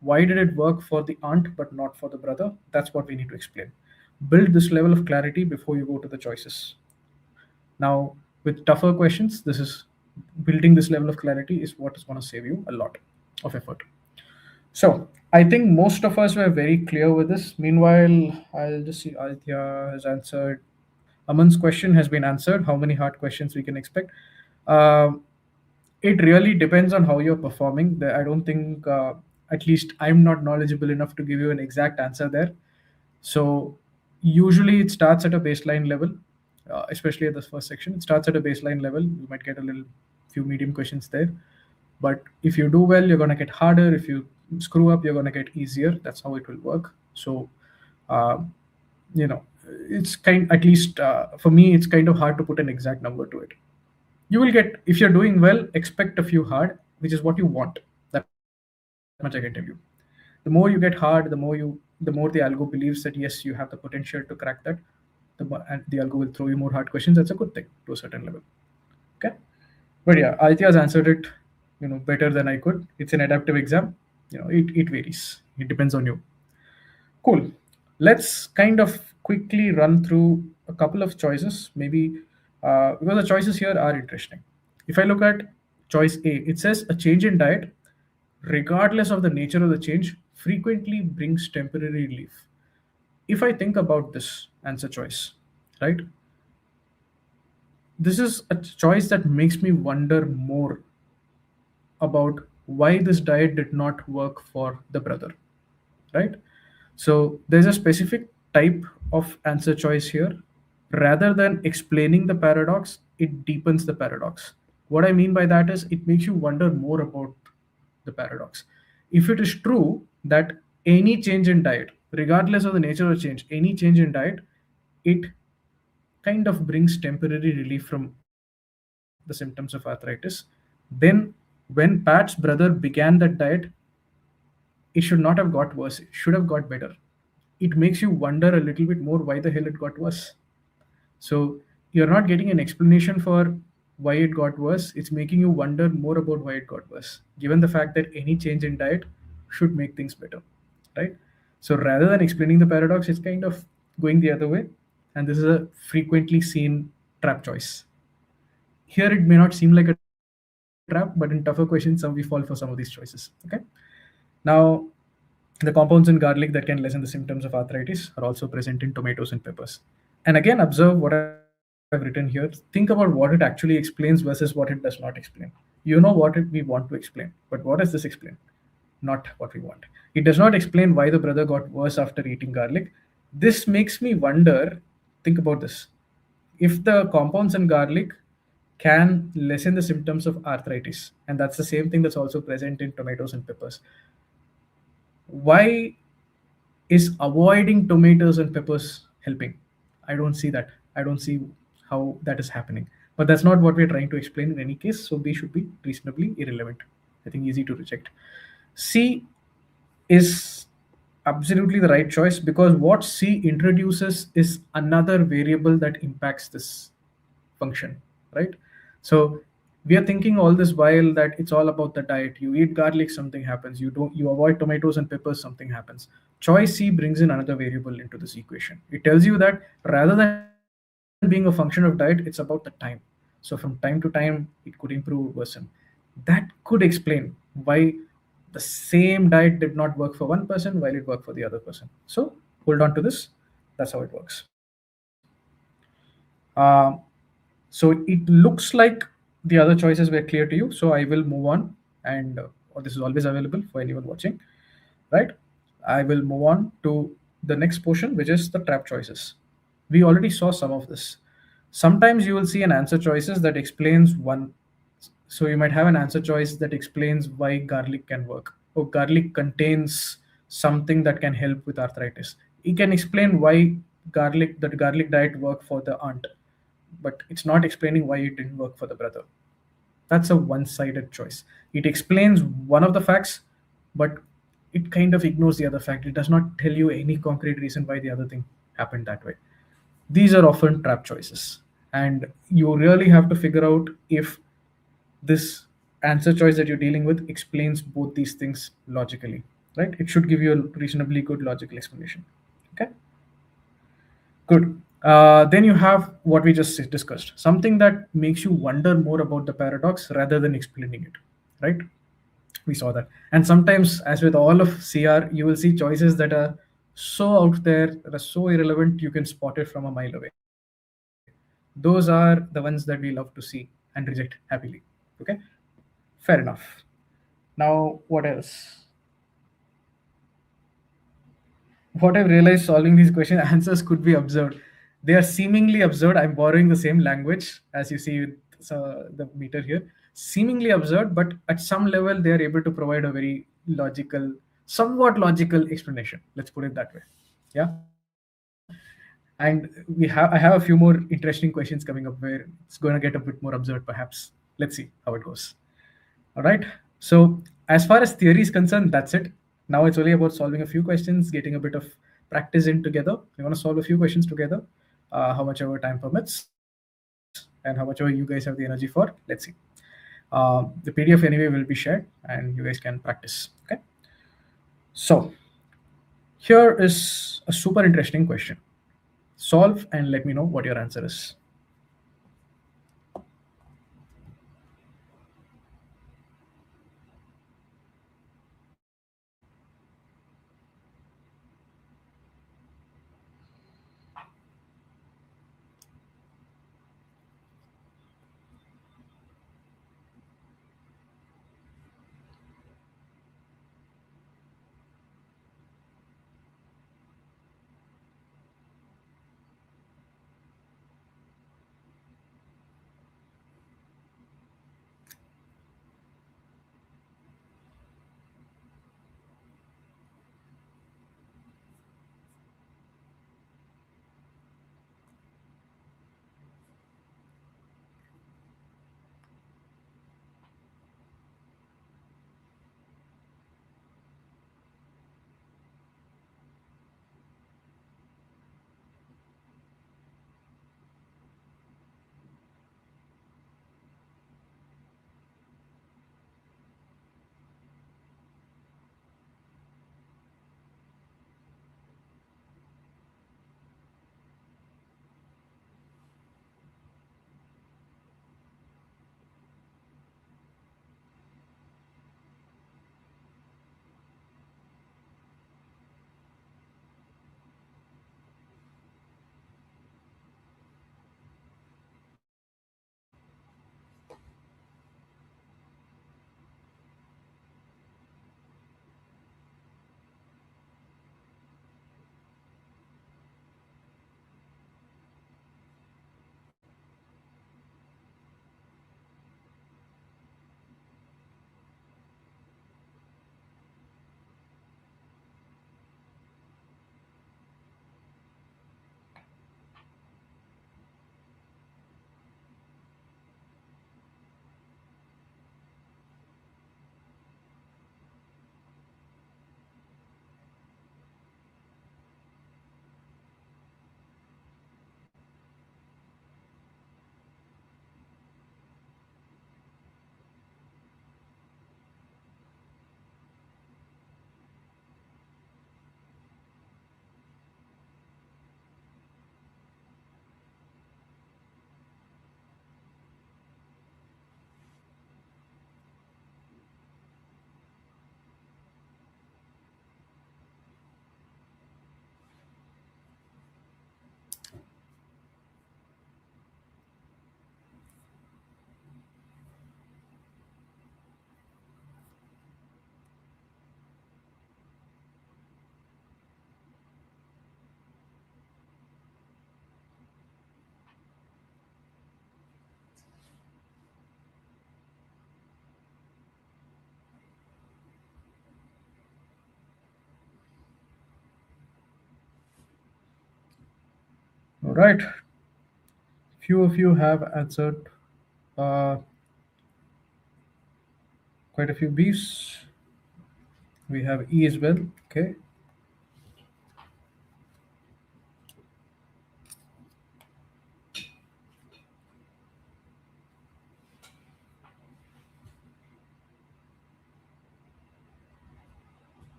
Why did it work for the aunt but not for the brother? That's what we need to explain. Build this level of clarity before you go to the choices. Now, with tougher questions, this is building this level of clarity is what is going to save you a lot of effort. So I think most of us were very clear with this. Meanwhile, I'll just see Aditya has answered. Aman's question has been answered. How many hard questions we can expect? Um, it really depends on how you're performing. I don't think, at least I'm not knowledgeable enough to give you an exact answer there. So usually it starts at a baseline level, especially at the first section. It starts at a baseline level. You might get a little few medium questions there. But if you do well, you're going to get harder. If you screw up, you're going to get easier. That's how it will work. So, uh, you know, it's at least for me, it's kind of hard to put an exact number to it. You will get, if you're doing well, expect a few hard, which is what you want. That much I can tell you. The more you get hard, the more the algo believes that yes, you have the potential to crack that. And the algo will throw you more hard questions. That's a good thing to a certain level. Okay. But yeah, Aditya has answered it, better than I could. It's an adaptive exam. It varies. It depends on you. Cool. Let's kind of quickly run through a couple of choices, maybe because the choices here are interesting. If I look at choice A, it says a change in diet, regardless of the nature of the change, frequently brings temporary relief. If I think about this answer choice, right, this is a choice that makes me wonder more about why this diet did not work for the brother, right? So there's a specific type of answer choice here. Rather than explaining the paradox, it deepens the paradox. What I mean by that is it makes you wonder more about the paradox. If it is true that any change in diet, regardless of the nature of change, any change in diet, it kind of brings temporary relief from the symptoms of arthritis, then when Pat's brother began that diet, it should not have got worse. It should have got better. It makes you wonder a little bit more why the hell it got worse. So you're not getting an explanation for why it got worse. It's making you wonder more about why it got worse, given the fact that any change in diet should make things better, right? So rather than explaining the paradox, it's kind of going the other way. And this is a frequently seen trap choice. Here, it may not seem like a trap, but in tougher questions, some we fall for some of these choices. Okay. Now, the compounds in garlic that can lessen the symptoms of arthritis are also present in tomatoes and peppers. And again, observe what I've written here. Think about what it actually explains versus what it does not explain. What we want to explain, but what does this explain? Not what we want. It does not explain why the brother got worse after eating garlic. This makes me wonder, think about this. If the compounds in garlic can lessen the symptoms of arthritis, and that's the same thing that's also present in tomatoes and peppers, why is avoiding tomatoes and peppers helping? I don't see that. I don't see how that is happening. But that's not what we're trying to explain in any case, so B should be reasonably irrelevant. I think easy to reject. C is absolutely the right choice because what C introduces is another variable that impacts this function, right? So we are thinking all this while that it's all about the diet. You eat garlic, something happens. You avoid tomatoes and peppers, something happens. Choice C brings in another variable into this equation. It tells you that rather than being a function of diet, it's about the time. So from time to time, it could improve or worsen. That could explain why the same diet did not work for one person while it worked for the other person. So hold on to this. That's how it works. So it looks like the other choices were clear to you. So I will move on, and this is always available for anyone watching, right? I will move on to the next portion, which is the trap choices. We already saw some of this. Sometimes you will see an answer choices that explains one. So you might have an answer choice that explains why garlic can work. Or garlic contains something that can help with arthritis. It can explain why garlic diet worked for the aunt, but it's not explaining why it didn't work for the brother. That's a one-sided choice. It explains one of the facts, but it kind of ignores the other fact. It does not tell you any concrete reason why the other thing happened that way. These are often trap choices, and you really have to figure out if this answer choice that you're dealing with explains both these things logically, right? It should give you a reasonably good logical explanation. Okay, good. Then you have what we just discussed, something that makes you wonder more about the paradox rather than explaining it, right? We saw that. And sometimes, as with all of CR, you will see choices that are so out there, that are so irrelevant, you can spot it from a mile away. Those are the ones that we love to see and reject happily. Okay, fair enough. Now, what else? What I've realized solving these question answers could be absurd. They are seemingly absurd. I'm borrowing the same language as you see with the meter here. Seemingly absurd, but at some level they are able to provide a very logical, somewhat logical explanation. Let's put it that way. Yeah. And I have a few more interesting questions coming up where it's going to get a bit more absurd, perhaps. Let's see how it goes. All right. So, as far as theory is concerned, that's it. Now it's only about solving a few questions, getting a bit of practice in together. We want to solve a few questions together, how much our time permits, and how much ever you guys have the energy for. Let's see. The PDF anyway will be shared, and you guys can practice. Okay. So, here is a super interesting question. Solve and let me know what your answer is. All right. Few of you have answered uh, quite a few B's. We have E as well. Okay.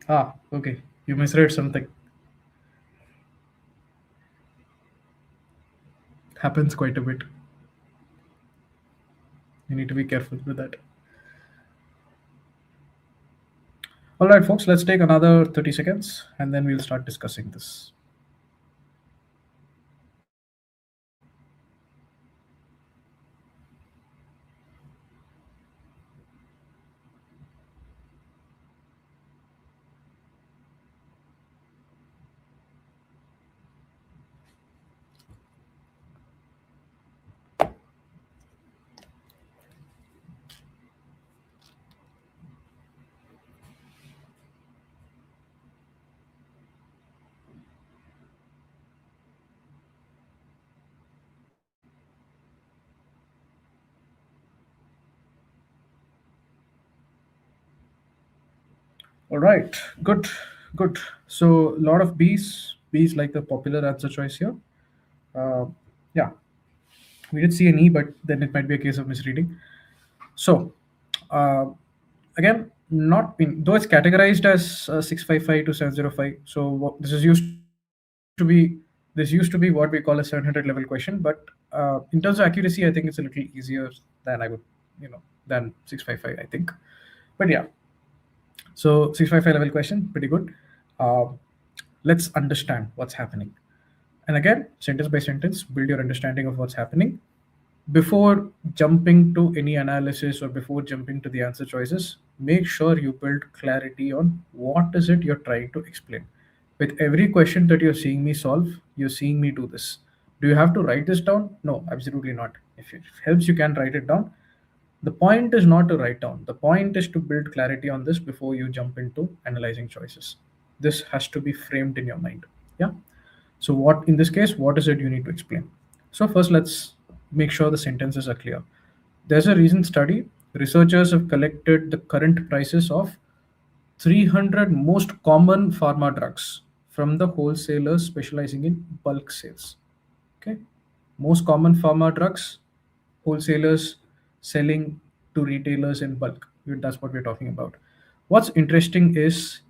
Ah, okay. You misread something. Happens quite a bit. You need to be careful with that. All right, folks, let's take another 30 seconds and then we'll start discussing this. All right, good, good. So, a lot of B's. B's like the popular answer choice here. Uh, yeah, we did see an E, but then it might be a case of misreading. So, uh, again, not in, though it's categorized as 655 to 705. So, this is used to be what we call a 700 level question. But in terms of accuracy, I think it's a little easier than I would, than 655. I think. But yeah, so 655 level question, pretty good. Uh, let's understand what's happening. And again, sentence by sentence, build your understanding of what's happening. Before jumping to any analysis or before jumping to the answer choices, make sure you build clarity on what is it you're trying to explain. With every question that you're seeing me solve, you're seeing me do this. Do you have to write this down? No, absolutely not. If it helps, you can write it down. The point is not to write down. The point is to build clarity on this before you jump into analyzing choices. This has to be framed in your mind. Yeah. So what in this case, what is it you need to explain? So first let's make sure the sentences are clear. There's a recent study. Researchers have collected the current prices of 300 most common pharma drugs from the wholesalers specializing in bulk sales. Okay. Most common pharma drugs, wholesalers selling to retailers in bulk. That's what we're talking about. What's interesting is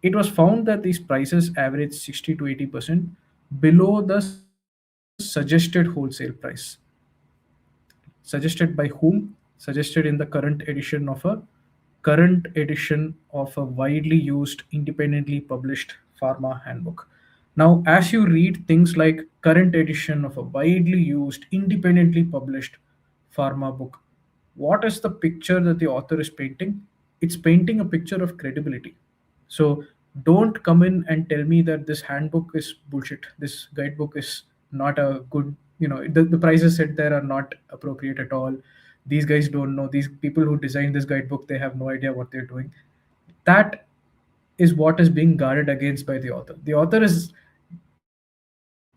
it was found that these prices average 60 to 80% below the suggested wholesale price. Suggested by whom? Suggested in the current edition of a widely used, independently published pharma handbook. Now, as you read things like current edition of a widely used, independently published pharma book, what is the picture that the author is painting? It's painting a picture of credibility. So don't come in and tell me that this handbook is bullshit. This guidebook is not a good, the prices set there are not appropriate at all. These guys don't know. These people who designed this guidebook, they have no idea what they're doing. That is what is being guarded against by the author. The author is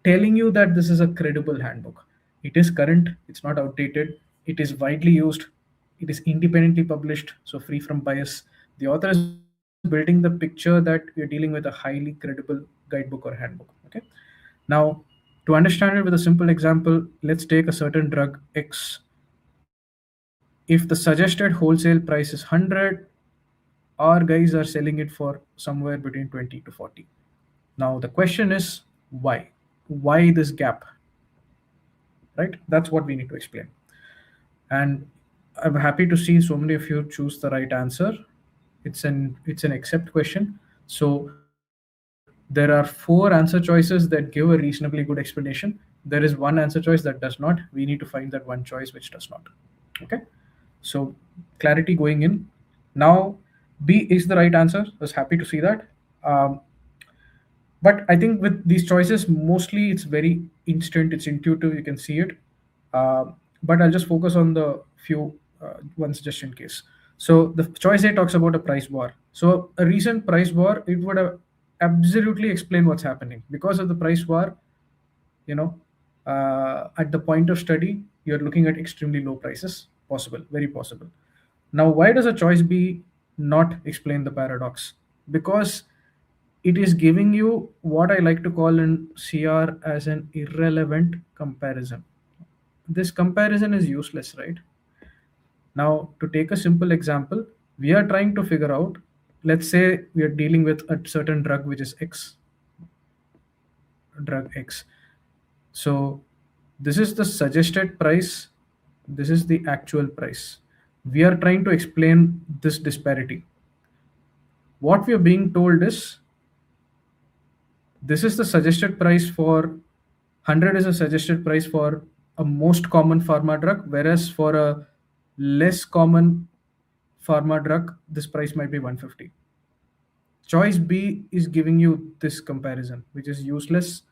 telling you that this is a credible handbook. It is current, it's not outdated, it is widely used, it is independently published, so free from bias. The author is building the picture that we're dealing with a highly credible guidebook or handbook. Okay. Now, to understand it with a simple example, let's take a certain drug X. If the suggested wholesale price is 100, our guys are selling it for somewhere between 20 to 40. Now the question is why? Why this gap? Right? That's what we need to explain. And I'm happy to see so many of you choose the right answer. It's an accept question. So there are 4 answer choices that give a reasonably good explanation. There is one answer choice that does not. We need to find that one choice which does not. Okay. So clarity going in. Now B is the right answer. I was happy to see that. Um, but I think with these choices, mostly it's very instant, it's intuitive, you can see it. But I'll just focus on the few ones just in case. So the choice A talks about a price war. So a recent price war, it would have absolutely explained what's happening. Because of the price war, you know, at the point of study, you're looking at extremely low prices. Possible, very possible. Now, why does a choice B not explain the paradox? Because it is giving you what I like to call in CR as an irrelevant comparison. This comparison is useless, right? Now, to take a simple example, we are trying to figure out, let's say we are dealing with a certain drug which is X, drug X. So, this is the suggested price, this is the actual price. We are trying to explain this disparity. What we are being told is this is the suggested price for 100 is a suggested price for a most common pharma drug, whereas for a less common pharma drug, this price might be 150. Choice B is giving you this comparison, which is useless.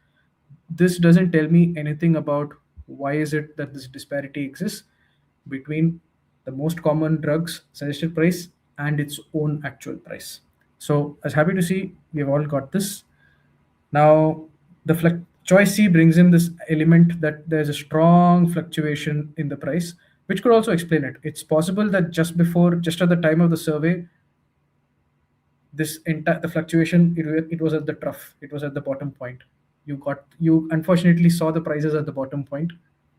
This doesn't tell me anything about why is it that this disparity exists between the most common drugs suggested price and its own actual price. So, as happy to see, we've all got this. Now, the choice C brings in this element that there's a strong fluctuation in the price, which could also explain it. It's possible that just at the time of the survey, this entire the fluctuation it was at the trough, it was at the bottom point. You unfortunately saw the prices at the bottom point,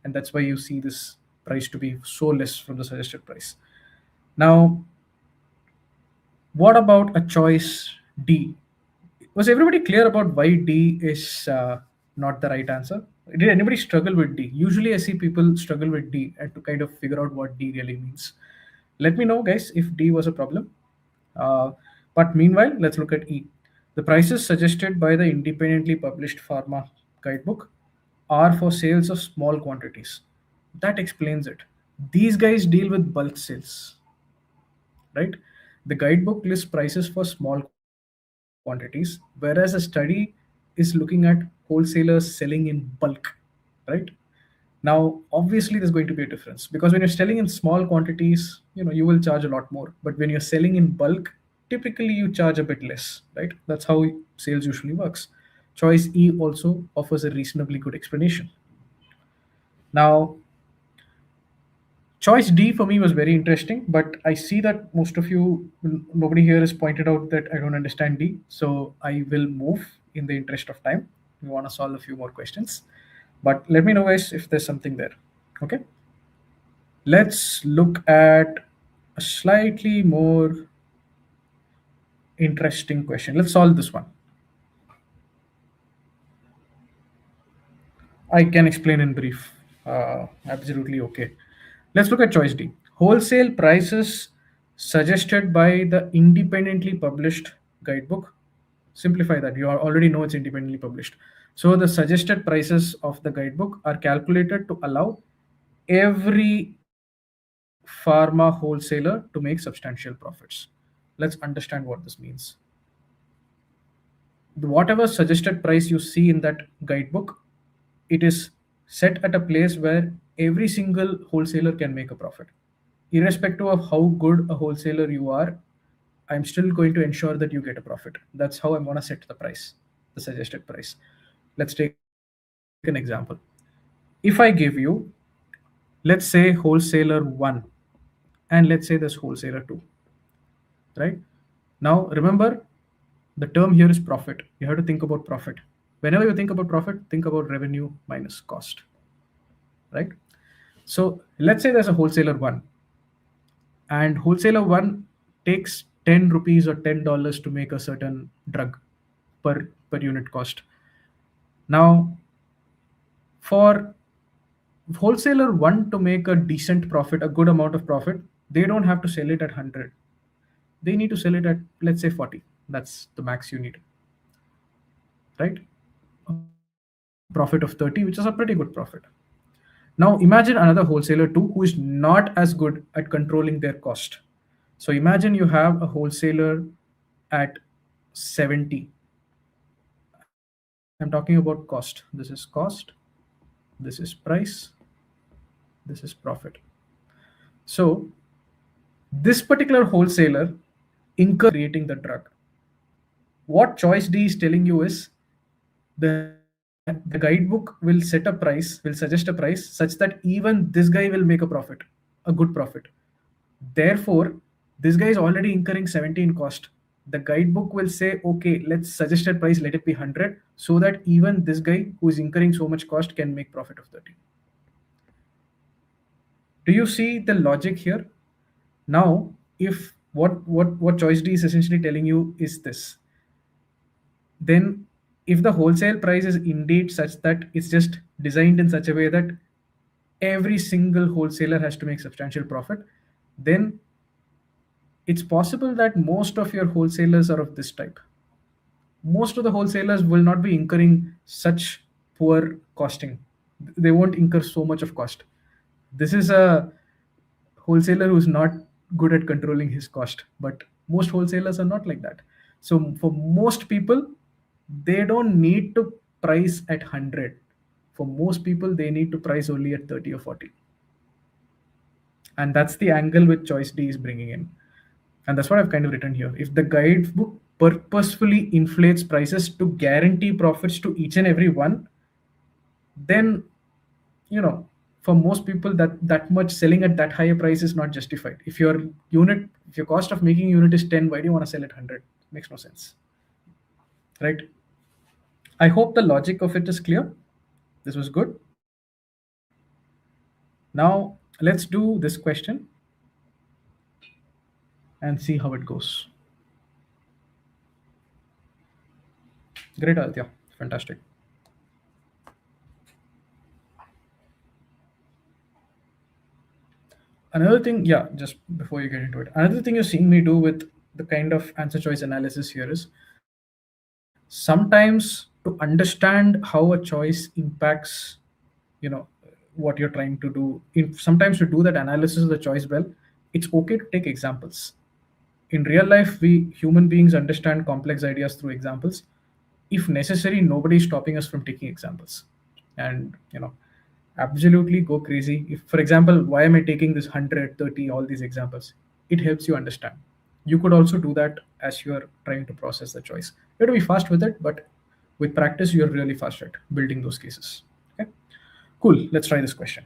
and that's why you see this price to be so less from the suggested price. Now, what about a choice D? Was everybody clear about why D is not the right answer? Did anybody struggle with D? Usually, I see people struggle with D and to kind of figure out what D really means. Let me know, guys, if D was a problem. But meanwhile, let's look at E. The prices suggested by the independently published pharma guidebook are for sales of small quantities. That explains it. These guys deal with bulk sales, right? The guidebook lists prices for small quantities, whereas a study is looking at wholesalers selling in bulk, right? Now, obviously, there's going to be a difference because when you're selling in small quantities, you will charge a lot more. But when you're selling in bulk, typically you charge a bit less, right? That's how sales usually works. Choice E also offers a reasonably good explanation. Now, choice D for me was very interesting, but I see that most of you, nobody here has pointed out that I don't understand D. So I will move in the interest of time. We want to solve a few more questions. But let me know, guys, if there's something there. Okay. Let's look at a slightly more interesting question. Let's solve this one. I can explain in brief. Absolutely okay. Let's look at choice D. Wholesale prices suggested by the independently published guidebook. Simplify that. You already know it's independently published. So the suggested prices of the guidebook are calculated to allow every pharma wholesaler to make substantial profits. Let's understand what this means. Whatever suggested price you see in that guidebook, it is set at a place where every single wholesaler can make a profit. Irrespective of how good a wholesaler you are, I'm still going to ensure that you get a profit. That's how I'm going to set the price, the suggested price. Let's take an example. If I give you, let's say, wholesaler 1, and let's say there's wholesaler 2, right? Now, remember, the term here is profit. You have to think about profit. Whenever you think about profit, think about revenue minus cost, right? So let's say there's a wholesaler 1, and wholesaler 1 takes 10 rupees or $10 to make a certain drug per unit cost. Now, for wholesaler 1 to make a decent profit, a good amount of profit, they don't have to sell it at 100. They need to sell it at, let's say, 40. That's the max you need, right? A profit of 30, which is a pretty good profit. Now, imagine another wholesaler 2 who is not as good at controlling their cost. So, imagine you have a wholesaler at 70. I'm talking about cost. This is cost, this is price, this is profit. So, this particular wholesaler incurs creating the drug. What choice D is telling you is the the guidebook will set a price, will suggest a price such that even this guy will make a profit, a good profit. Therefore, this guy is already incurring 70 in cost. The guidebook will say, okay, let's suggested price, let it be 100, so that even this guy who is incurring so much cost can make profit of 30. Do you see the logic here? Now, if what choice D is essentially telling you is this, then if the wholesale price is indeed such that it's just designed in such a way that every single wholesaler has to make substantial profit, then it's possible that most of your wholesalers are of this type. Most of the wholesalers will not be incurring such poor costing. They won't incur so much of cost. This is a wholesaler who's not good at controlling his cost, but most wholesalers are not like that. So for most people, they don't need to price at 100. For most people, they need to price only at 30 or 40. And that's the angle which choice D is bringing in. And that's what I've kind of written here. If the guidebook purposefully inflates prices to guarantee profits to each and every one, then, you know, for most people, that much selling at that higher price is not justified. If your cost of making unit is 10, why do you want to sell at 100? Makes no sense, right? I hope the logic of it is clear. This was good. Now let's do this question and see how it goes. Great, Aditya. Fantastic. Another thing, yeah, just before you get into it, another thing you're seeing me do with the kind of answer choice analysis here is sometimes to understand how a choice impacts, you know, what you're trying to do. Sometimes to do that analysis of the choice well, it's okay to take examples. In real life, we human beings understand complex ideas through examples. If necessary, nobody is stopping us from taking examples. And absolutely go crazy. If, for example, why am I taking this 130, all these examples? It helps you understand. You could also do that as you're trying to process the choice. You have to be fast with it, but with practice, you're really fast at building those cases. Okay, cool. Let's try this question.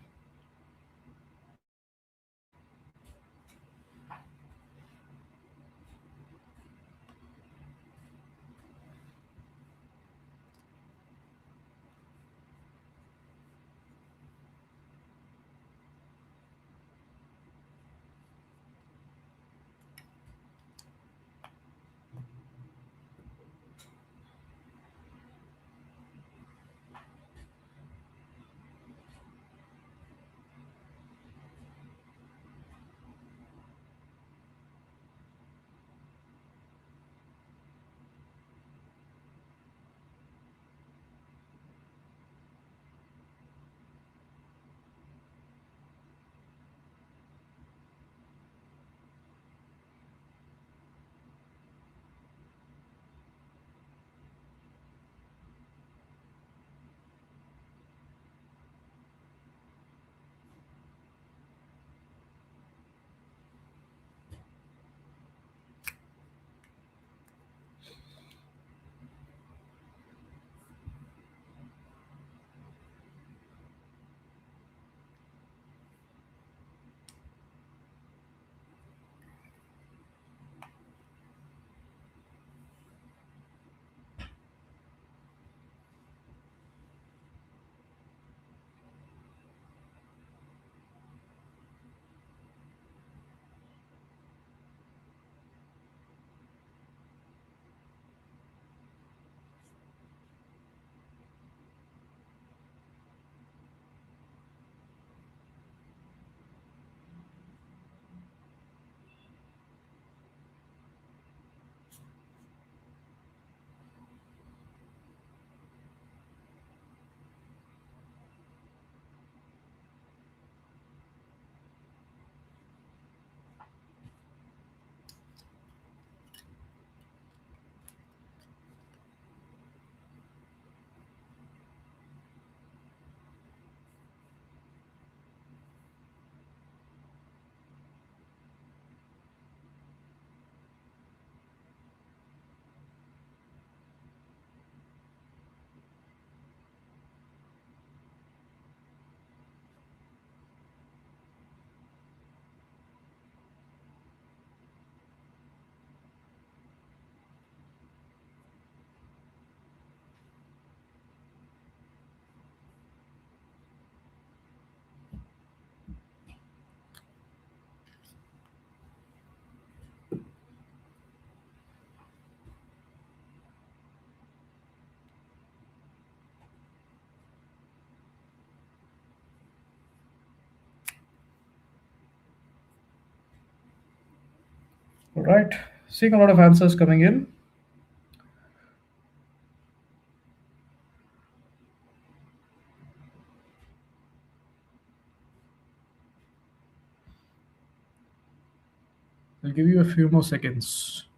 All right, seeing a lot of answers coming in. I'll give you a few more seconds.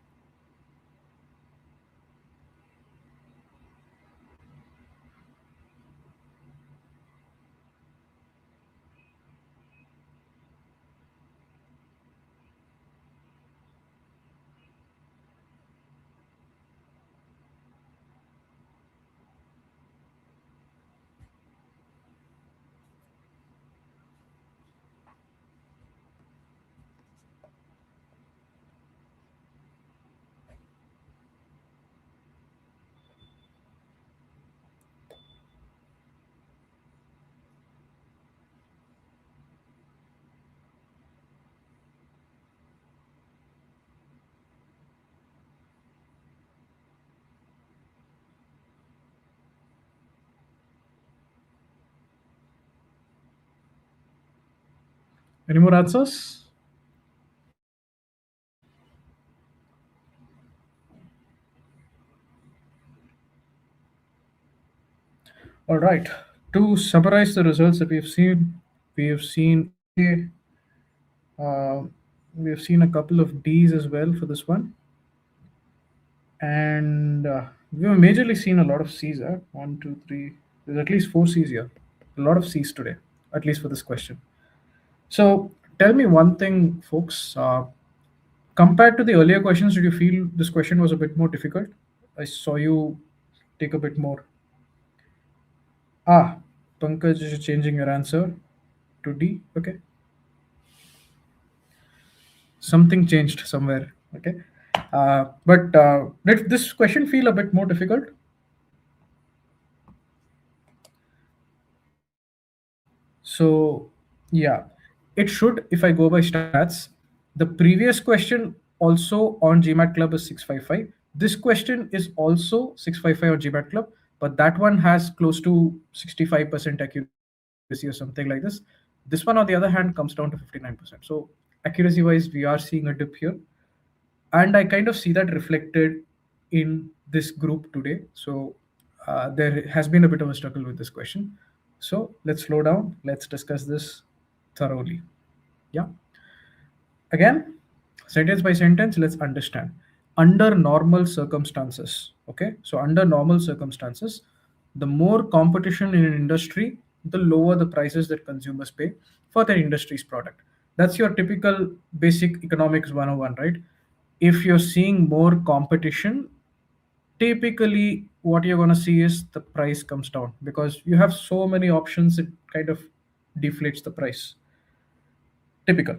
Any more answers? All right. To summarize the results that we have seen A, uh, we have seen a couple of D's as well for this one, and we have majorly seen a lot of C's. One, two, three. There's at least four C's here. A lot of C's today, at least for this question. So tell me one thing, folks. Compared to the earlier questions, did you feel this question was a bit more difficult? I saw you take a bit more. Ah, Pankaj is changing your answer to D. Okay. Something changed somewhere. Okay. But did this question feel a bit more difficult? So, yeah, it should, if I go by stats. The previous question also on GMAT Club is 655. This question is also 655 on GMAT Club, but that one has close to 65% accuracy or something like this. This one, on the other hand, comes down to 59%. So, accuracy wise, we are seeing a dip here. And I kind of see that reflected in this group today. So there has been a bit of a struggle with this question. So let's slow down. Let's discuss this thoroughly. Yeah. Again, sentence by sentence, let's understand. Under normal circumstances, okay? So under normal circumstances, the more competition in an industry, the lower the prices that consumers pay for their industry's product. That's your typical basic economics 101, right? If you're seeing more competition, typically what you're going to see is the price comes down because you have so many options, it kind of deflates the price. Typical.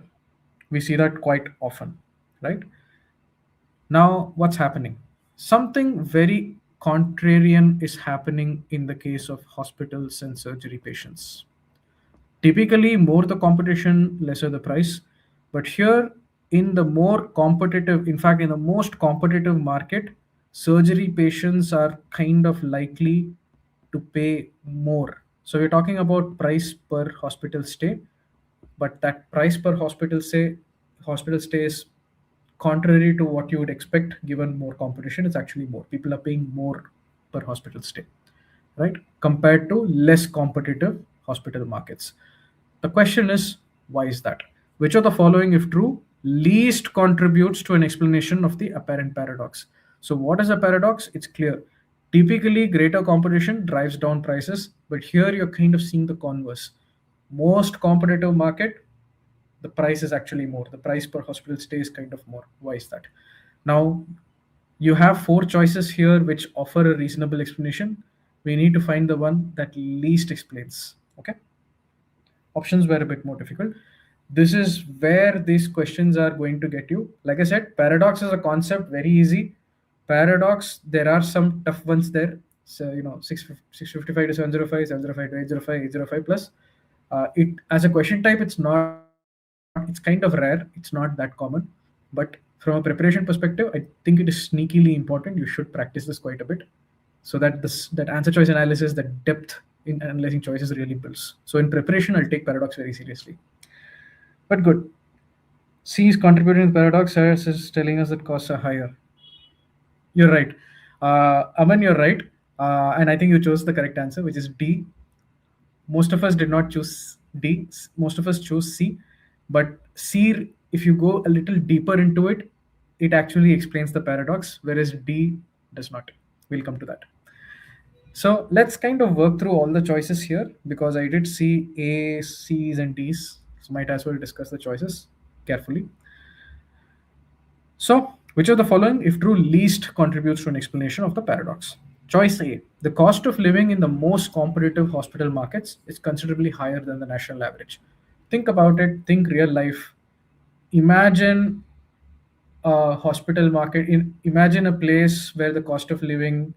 We see that quite often, right? Now, what's happening? Something very contrarian is happening in the case of hospitals and surgery patients. Typically, more the competition, lesser the price. But here, in the more competitive, in fact, in the most competitive market, surgery patients are kind of likely to pay more. So we're talking about price per hospital stay, but that price per hospital stay is contrary to what you would expect given more competition. It's actually more. People are paying more per hospital stay, right? Compared to less competitive hospital markets. The question is, why is that? Which of the following, if true, least contributes to an explanation of the apparent paradox? So, what is a paradox? It's clear. Typically, greater competition drives down prices, but here you're kind of seeing the converse. Most competitive market, the price is actually more. The price per hospital stay is kind of more. Why is that? Now, you have four choices here which offer a reasonable explanation. We need to find the one that least explains. Okay. Options were a bit more difficult. This is where these questions are going to get you. Like I said, paradox is a concept, very easy. Paradox, there are some tough ones there. So, 655 to 705, 705 to 805, 805 plus. It as a question type, it's kind of rare. It's not that common. But from a preparation perspective, I think it is sneakily important. You should practice this quite a bit so that that answer choice analysis, that depth in analyzing choices really builds. So in preparation, I'll take paradox very seriously. But good. C is contributing to the paradox as is telling us that costs are higher. You're right. Aman, you're right. And I think you chose the correct answer, which is D. Most of us did not choose D. Most of us chose C. But C, if you go a little deeper into it, it actually explains the paradox, whereas D does not. We'll come to that. So let's kind of work through all the choices here because I did see A, C's, and D's. So might as well discuss the choices carefully. So, which of the following, if true, least contributes to an explanation of the paradox? Choice A. The cost of living in the most competitive hospital markets is considerably higher than the national average. Think about it, think real life. Imagine a hospital market, imagine a place where the cost of living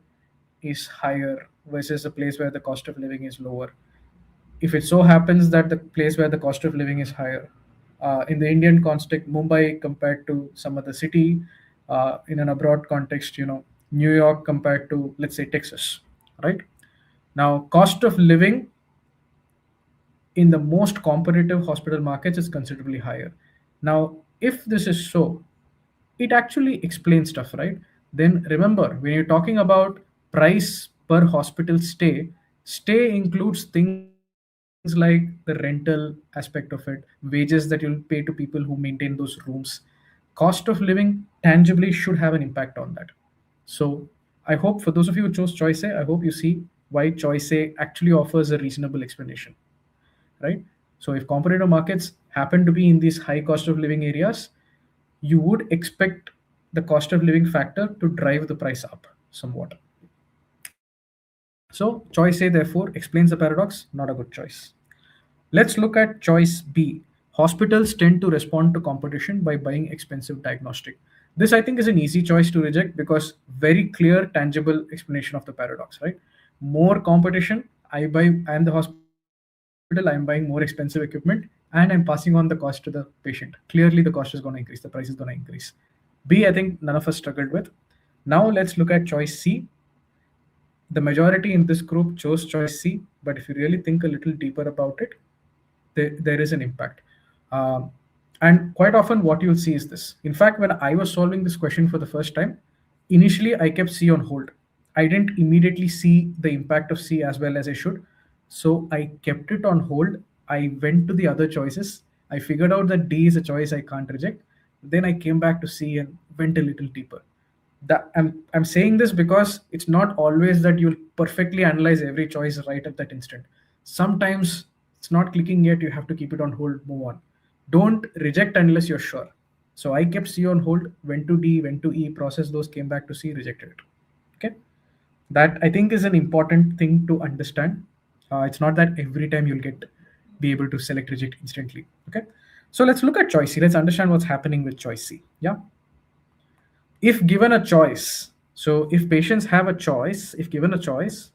is higher versus a place where the cost of living is lower. If it so happens that the place where the cost of living is higher, in the Indian context, Mumbai compared to some other city, in an abroad context, New York compared to, let's say, Texas, right? Now, cost of living in the most competitive hospital markets is considerably higher. Now, if this is so, it actually explains stuff, right? Then remember, when you're talking about price per hospital stay includes things like the rental aspect of it, wages that you'll pay to people who maintain those rooms. Cost of living tangibly should have an impact on that. So I hope for those of you who chose choice A, I hope you see why choice A actually offers a reasonable explanation, right? So if competitive markets happen to be in these high cost of living areas, you would expect the cost of living factor to drive the price up somewhat. So choice A therefore explains the paradox, not a good choice. Let's look at choice B. Hospitals tend to respond to competition by buying expensive diagnostic. This I think is an easy choice to reject because very clear, tangible explanation of the paradox, right? More competition, I am the hospital, I am buying more expensive equipment, and I'm passing on the cost to the patient. Clearly the cost is going to increase, the price is going to increase. B, I think none of us struggled with. Now let's look at choice C. The majority in this group chose choice C, but if you really think a little deeper about it, there is an impact. Um, and quite often, what you'll see is this. In fact, when I was solving this question for the first time, initially I kept C on hold. I didn't immediately see the impact of C as well as I should. So I kept it on hold. I went to the other choices. I figured out that D is a choice I can't reject. Then I came back to C and went a little deeper. That I'm saying this because it's not always that you'll perfectly analyze every choice right at that instant. Sometimes it's not clicking yet, you have to keep it on hold, move on. Don't reject unless you're sure. So I kept C on hold, went to D, went to E, processed those, came back to C, rejected it. Okay, that I think is an important thing to understand. It's not that every time you'll be able to select reject instantly. Okay, so let's look at choice C. Let's understand what's happening with choice C. Yeah, if given a choice, so if patients have a choice, if given a choice,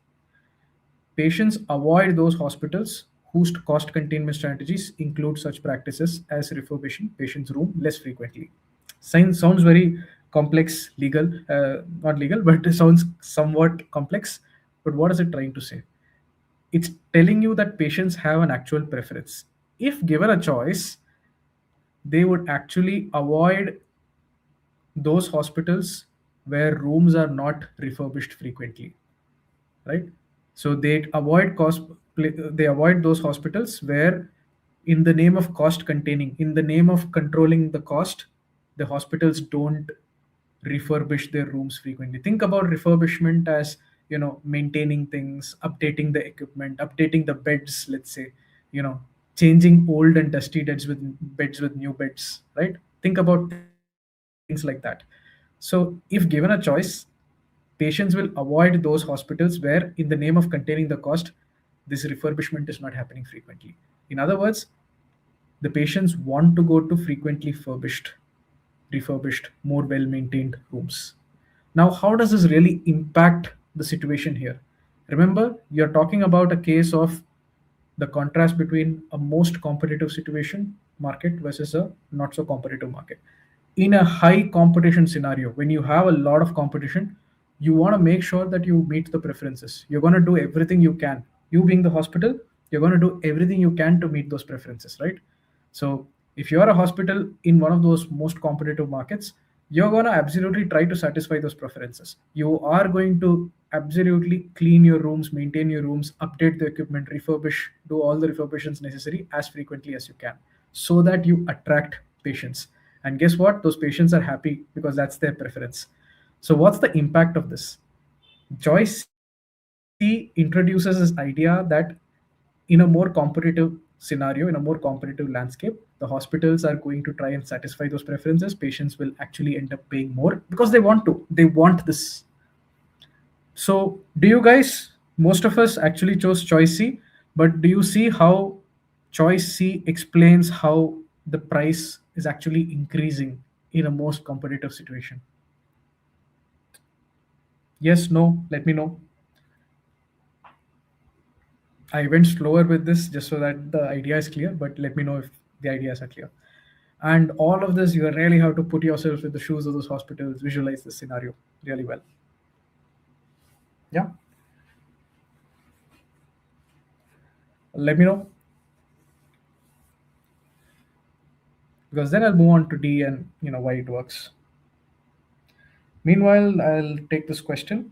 patients avoid those hospitals whose cost containment strategies include such practices as refurbishing patient's room less frequently. Sounds very complex, legal, not legal, but it sounds somewhat complex. But what is it trying to say? It's telling you that patients have an actual preference. If given a choice, they would actually avoid those hospitals where rooms are not refurbished frequently, right? So they avoid those hospitals where, in the name of cost containing, in the name of controlling the cost, the hospitals don't refurbish their rooms frequently. Think about refurbishment as, maintaining things, updating the equipment, updating the beds, let's say, you know changing old and dusty beds with new beds, right? Think about things like that. So if given a choice, patients will avoid those hospitals where, in the name of containing the cost, this refurbishment is not happening frequently. In other words, the patients want to go to frequently refurbished, more well maintained rooms. Now, how does this really impact the situation here? Remember, you're talking about a case of the contrast between a most competitive situation market versus a not so competitive market. In a high competition scenario, when you have a lot of competition, you want to make sure that you meet the preferences. You're going to do everything you can. You being the hospital, you're going to do everything you can to meet those preferences, right? So If you're a hospital in one of those most competitive markets, you're going to absolutely try to satisfy those preferences. You are going to absolutely clean your rooms, maintain your rooms, update the equipment, refurbish, do all the refurbishments necessary as frequently as you can so that you attract patients. And guess what? Those patients are happy because that's their preference. So, what's the impact of this? Choice C introduces this idea that in a more competitive scenario, in a more competitive landscape, the hospitals are going to try and satisfy those preferences. Patients will actually end up paying more because they want to. They want this. So, do you guys, most of us actually chose choice C, but do you see how choice C explains how the price is actually increasing in a most competitive situation? Yes, no, let me know. I went slower with this just so that the idea is clear, but let me know if the ideas are clear. And all of this, you really have to put yourself in the shoes of those hospitals, visualize the scenario really well. Yeah. Let me know because then I'll move on to D and why it works. Meanwhile, I'll take this question,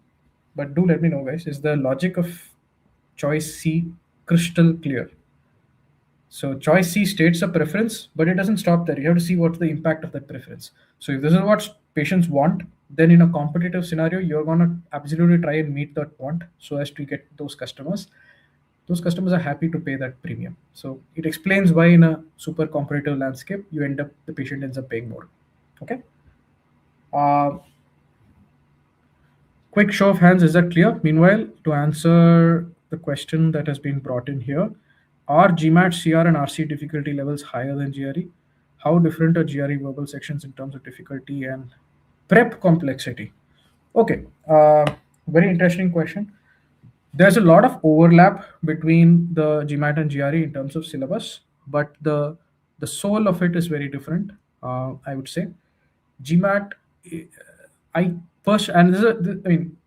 but do let me know, guys. Is the logic of choice C crystal clear? So choice C states a preference, but it doesn't stop there. You have to see what's the impact of that preference. So if this is what patients want, then in a competitive scenario, you're gonna absolutely try and meet that want so as to get those customers. Those customers are happy to pay that premium. So it explains why in a super competitive landscape, the patient ends up paying more. Okay. Uh, Quick show of hands, is that clear? Meanwhile, to answer the question that has been brought in here, are GMAT, CR, and RC difficulty levels higher than GRE? How different are GRE verbal sections in terms of difficulty and prep complexity? Okay, very interesting question. There's a lot of overlap between the GMAT and GRE in terms of syllabus, but the soul of it is very different. I would say GMAT. I and I mean,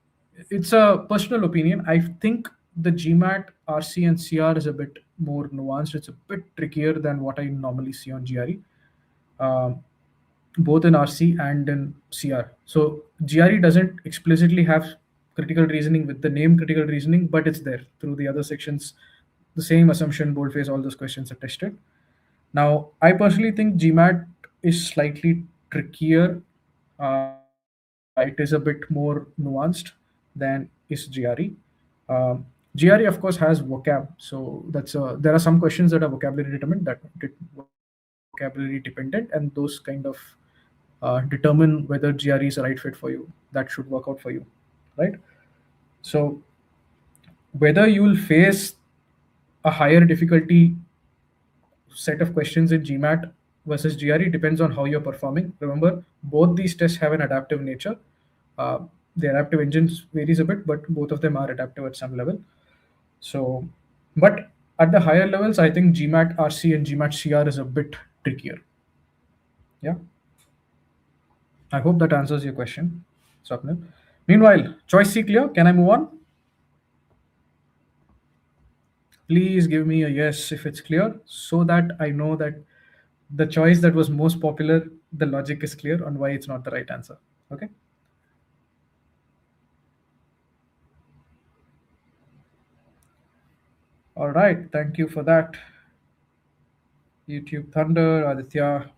it's a personal opinion. I think the GMAT, RC, and CR is a bit more nuanced. It's a bit trickier than what I normally see on GRE, um, both in RC and in CR. So GRE doesn't explicitly have critical reasoning with the name critical reasoning, but it's there through the other sections. The same assumption, boldface, all those questions are tested. Now, I personally think GMAT is slightly trickier. It is a bit more nuanced than is GRE. GRE, of course, has vocab, so there are some questions that are vocabulary dependent, and those kind of determine whether GRE is a right fit for you. That should work out for you, right? So whether you will face a higher difficulty set of questions in GMAT versus GRE depends on how you're performing. Remember, both these tests have an adaptive nature. Uh, the adaptive engines varies a bit, but both of them are adaptive at some level. So, but at the higher levels, I think GMAT RC and GMAT CR is a bit trickier. Yeah, I hope that answers your question, Swapnil. Meanwhile, choice C clear. Can I move on? Please give me a yes if it's clear so that I know that the choice that was most popular, the logic is clear on why it's not the right answer. Okay. All right. Thank you for that. YouTube Thunder, Aditya.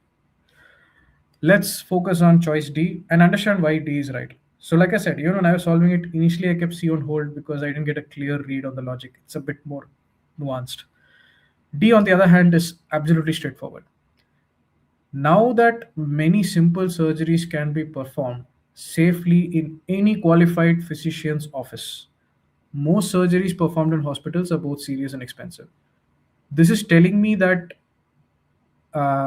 Let's focus on choice D and understand why D is right. So, like I said, when I was solving it, initially I kept C on hold because I didn't get a clear read on the logic. It's a bit more nuanced. D, on the other hand, is absolutely straightforward. Now that many simple surgeries can be performed safely in any qualified physician's office, most surgeries performed in hospitals are both serious and expensive. This is telling me that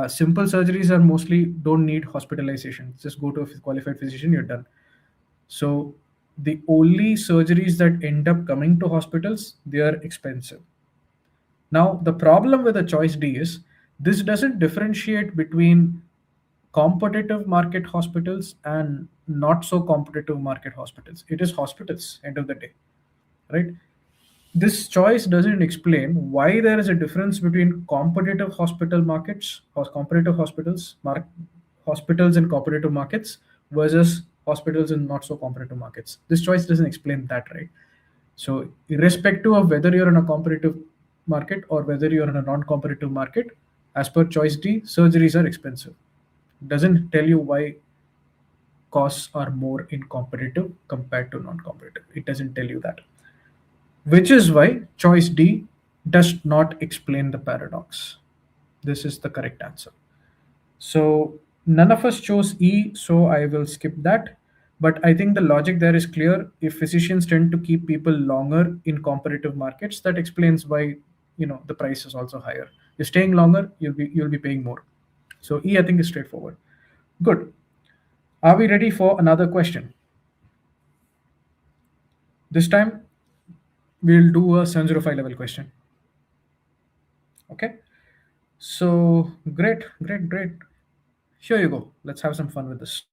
simple surgeries are mostly don't need hospitalization. Just go to a qualified physician, you're done. So the only surgeries that end up coming to hospitals, they are expensive. Now, the problem with the choice D is this doesn't differentiate between competitive market hospitals and not so competitive market hospitals. It is hospitals, end of the day, right? This choice doesn't explain why there is a difference between competitive hospital markets or competitive hospitals in competitive markets versus hospitals in not so competitive markets. This choice doesn't explain that, right? So, irrespective of whether you're in a competitive market or whether you're in a non-competitive market, as per choice D, surgeries are expensive. Doesn't tell you why costs are more in competitive compared to non-competitive. It doesn't tell you that. Which is why choice D does not explain the paradox. This is the correct answer. So none of us chose E, so I will skip that. But I think the logic there is clear. If physicians tend to keep people longer in competitive markets, that explains why the price is also higher. You're staying longer, you'll be paying more. So E, I think, is straightforward. Good. Are we ready for another question? This time we'll do a 705 level question. Okay. So great, great, great. Here you go. Let's have some fun with this.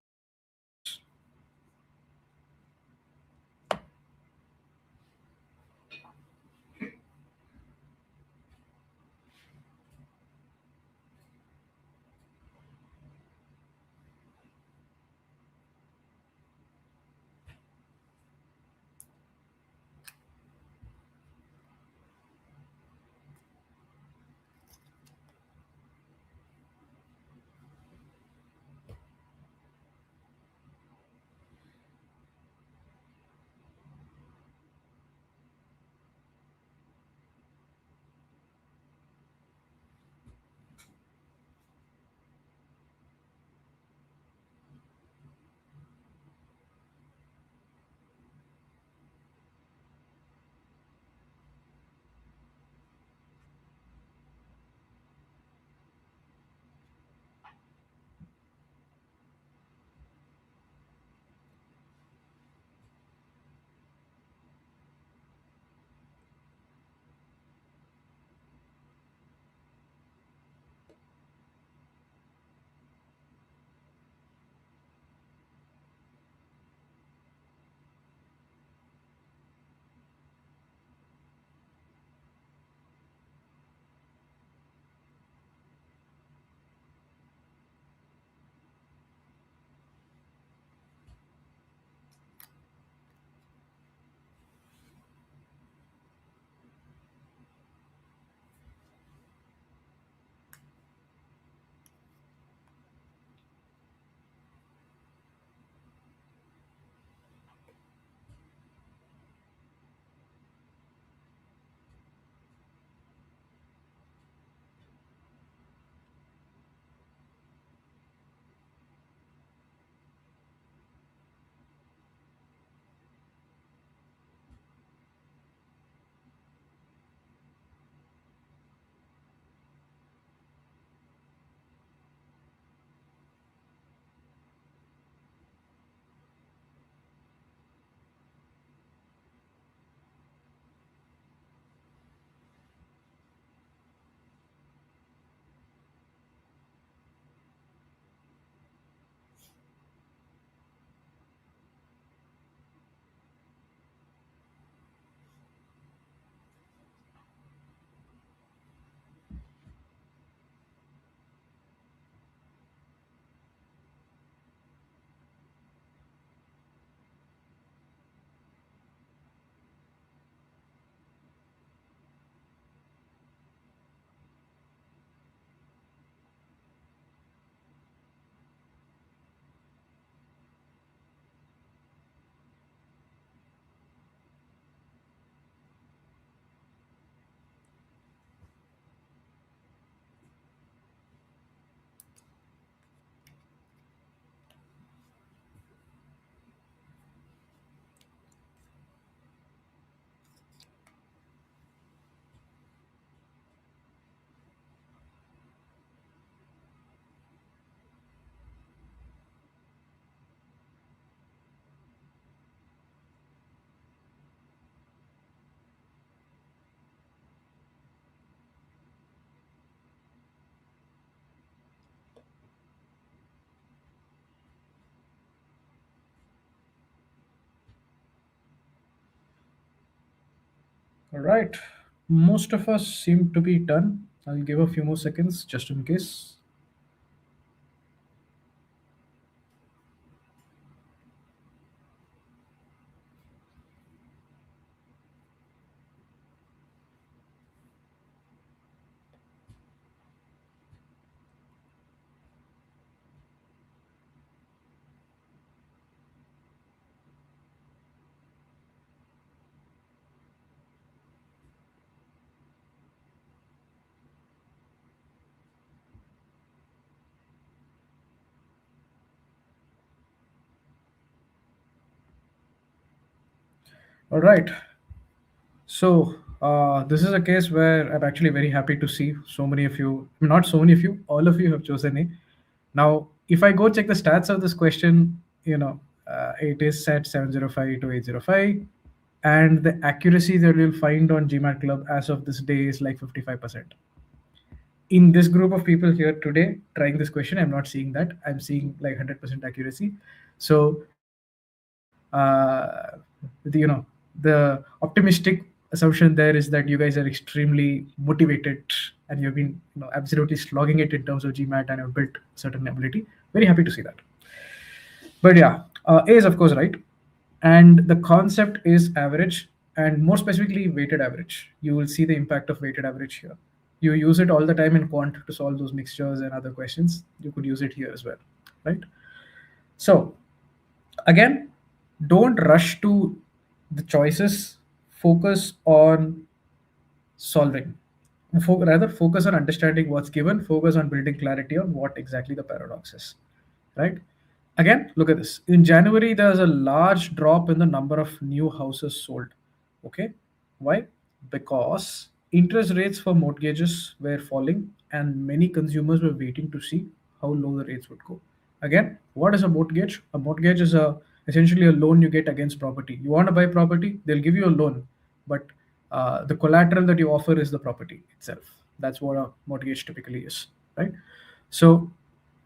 All right. Most of us seem to be done. I'll give a few more seconds just in case. All right. So, this is a case where I'm actually very happy to see so many of you, not so many of you, all of you have chosen A. Now, if I go check the stats of this question, it is set 705 to 805, and the accuracy that you'll find on GMAT Club as of this day is like 55%. In this group of people here today trying this question, I'm not seeing that. I'm seeing like 100% accuracy. So, the optimistic assumption there is that you guys are extremely motivated and you've been absolutely slogging it in terms of GMAT and have built certain ability. Very happy to see that. But yeah, A is of course right. And the concept is average, and more specifically weighted average. You will see the impact of weighted average here. You use it all the time in quant to solve those mixtures and other questions. You could use it here as well, right? So again, don't rush to the choices. Focus on solving. Rather, focus on understanding what's given. Focus on building clarity on what exactly the paradox is, right? Again, look at this. In January, there's a large drop in the number of new houses sold. Okay, why? Because interest rates for mortgages were falling and many consumers were waiting to see how low the rates would go. Again, what is a mortgage? A mortgage is essentially a loan you get against property. You want to buy property, they'll give you a loan, but the collateral that you offer is the property itself. That's what a mortgage typically is, right? So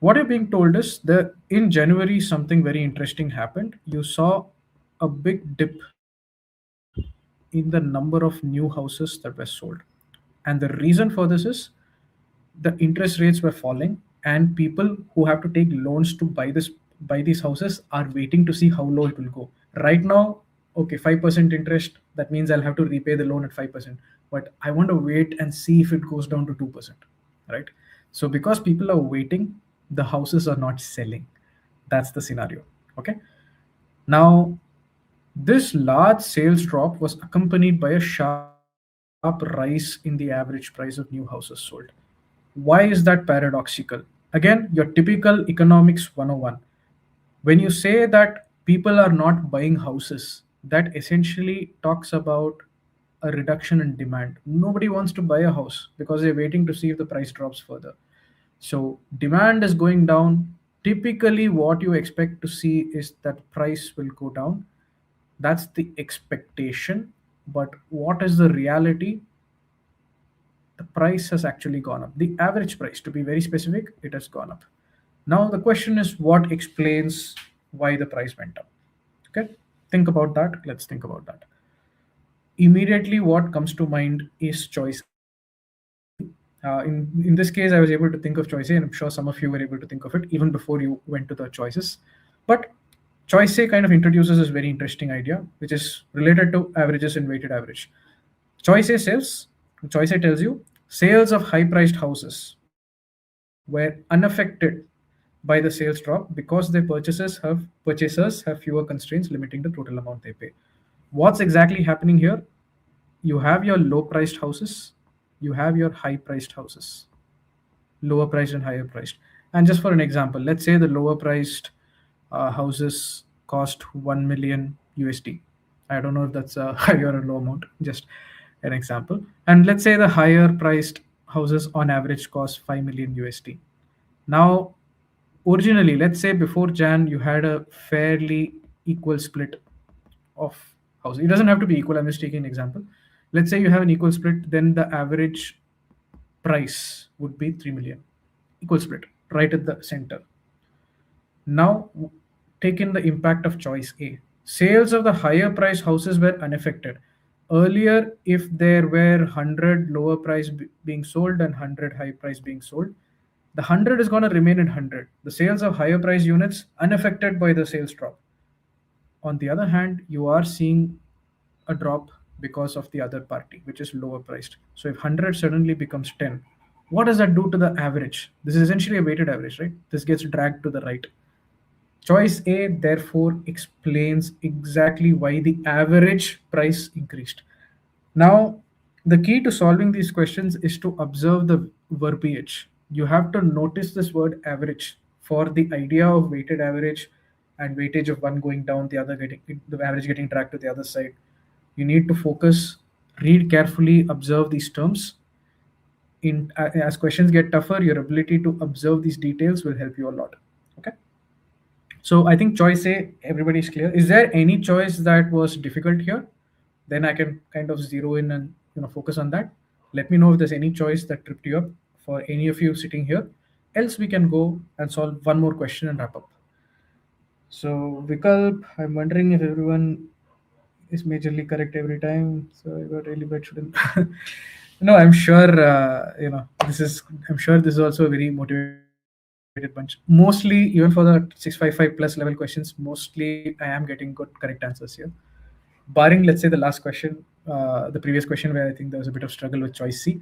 what you're being told is that in January something very interesting happened. You saw a big dip in the number of new houses that were sold. And the reason for this is the interest rates were falling and people who have to take loans to buy these houses are waiting to see how low it will go. Right now, okay, 5% interest, that means I'll have to repay the loan at 5%. But I want to wait and see if it goes down to 2%, right? So because people are waiting, the houses are not selling. That's the scenario. Okay. Now, this large sales drop was accompanied by a sharp rise in the average price of new houses sold. Why is that paradoxical? Again, your typical economics 101. When you say that people are not buying houses, that essentially talks about a reduction in demand. Nobody wants to buy a house because they're waiting to see if the price drops further. So demand is going down. Typically, what you expect to see is that price will go down. That's the expectation. But what is the reality? The price has actually gone up. The average price, to be very specific, it has gone up. Now the question is what explains why the price went up? Okay, think about that. Let's think about that. Immediately, what comes to mind is choice A. In this case, I was able to think of choice A, and I'm sure some of you were able to think of it even before you went to the choices. But choice A kind of introduces this very interesting idea, which is related to averages and weighted average. Choice A says, Choice A tells you sales of high-priced houses were unaffected by the sales drop because their purchasers have fewer constraints limiting the total amount they pay. What's exactly happening here? You have your low-priced houses, you have your high-priced houses, lower priced and higher priced. And just for an example, let's say the lower priced houses cost 1 million USD. I don't know if that's a high or a low amount, just an example. And let's say the higher priced houses on average cost 5 million USD. Now, originally, let's say before Jan, you had a fairly equal split of houses. It doesn't have to be equal, I'm just taking an example. Let's say you have an equal split, then the average price would be 3 million. Equal split, right at the center. Now, take in the impact of choice A. Sales of the higher price houses were unaffected. Earlier, if there were 100 lower price being sold and 100 high price being sold, the 100 is going to remain at 100. The sales of higher price units unaffected by the sales drop. On the other hand, you are seeing a drop because of the other party, which is lower priced. So if 100 suddenly becomes 10, what does that do to the average? This is essentially a weighted average, right? This gets dragged to the right. Choice A therefore explains exactly why the average price increased. Now, the key to solving these questions is to observe the verbiage. You have to notice this word average for the idea of weighted average and weightage of one going down, the other getting the average getting dragged to the other side. You need to focus, read carefully, observe these terms. As questions get tougher, your ability to observe these details will help you a lot. Okay. So I think choice A, everybody's clear. Is there any choice that was difficult here? Then I can kind of zero in and focus on that. Let me know if there's any choice that tripped you up for any of you sitting here. Else we can go and solve one more question and wrap up. So Vikalp, I'm wondering if everyone is majorly correct every time. So I got really bad shouldn't. No, I'm sure this is. I'm sure this is also a very motivated bunch. Mostly, even for the 655 plus level questions, mostly I am getting good correct answers here. Barring, let's say, the last question, the previous question where I think there was a bit of struggle with choice C.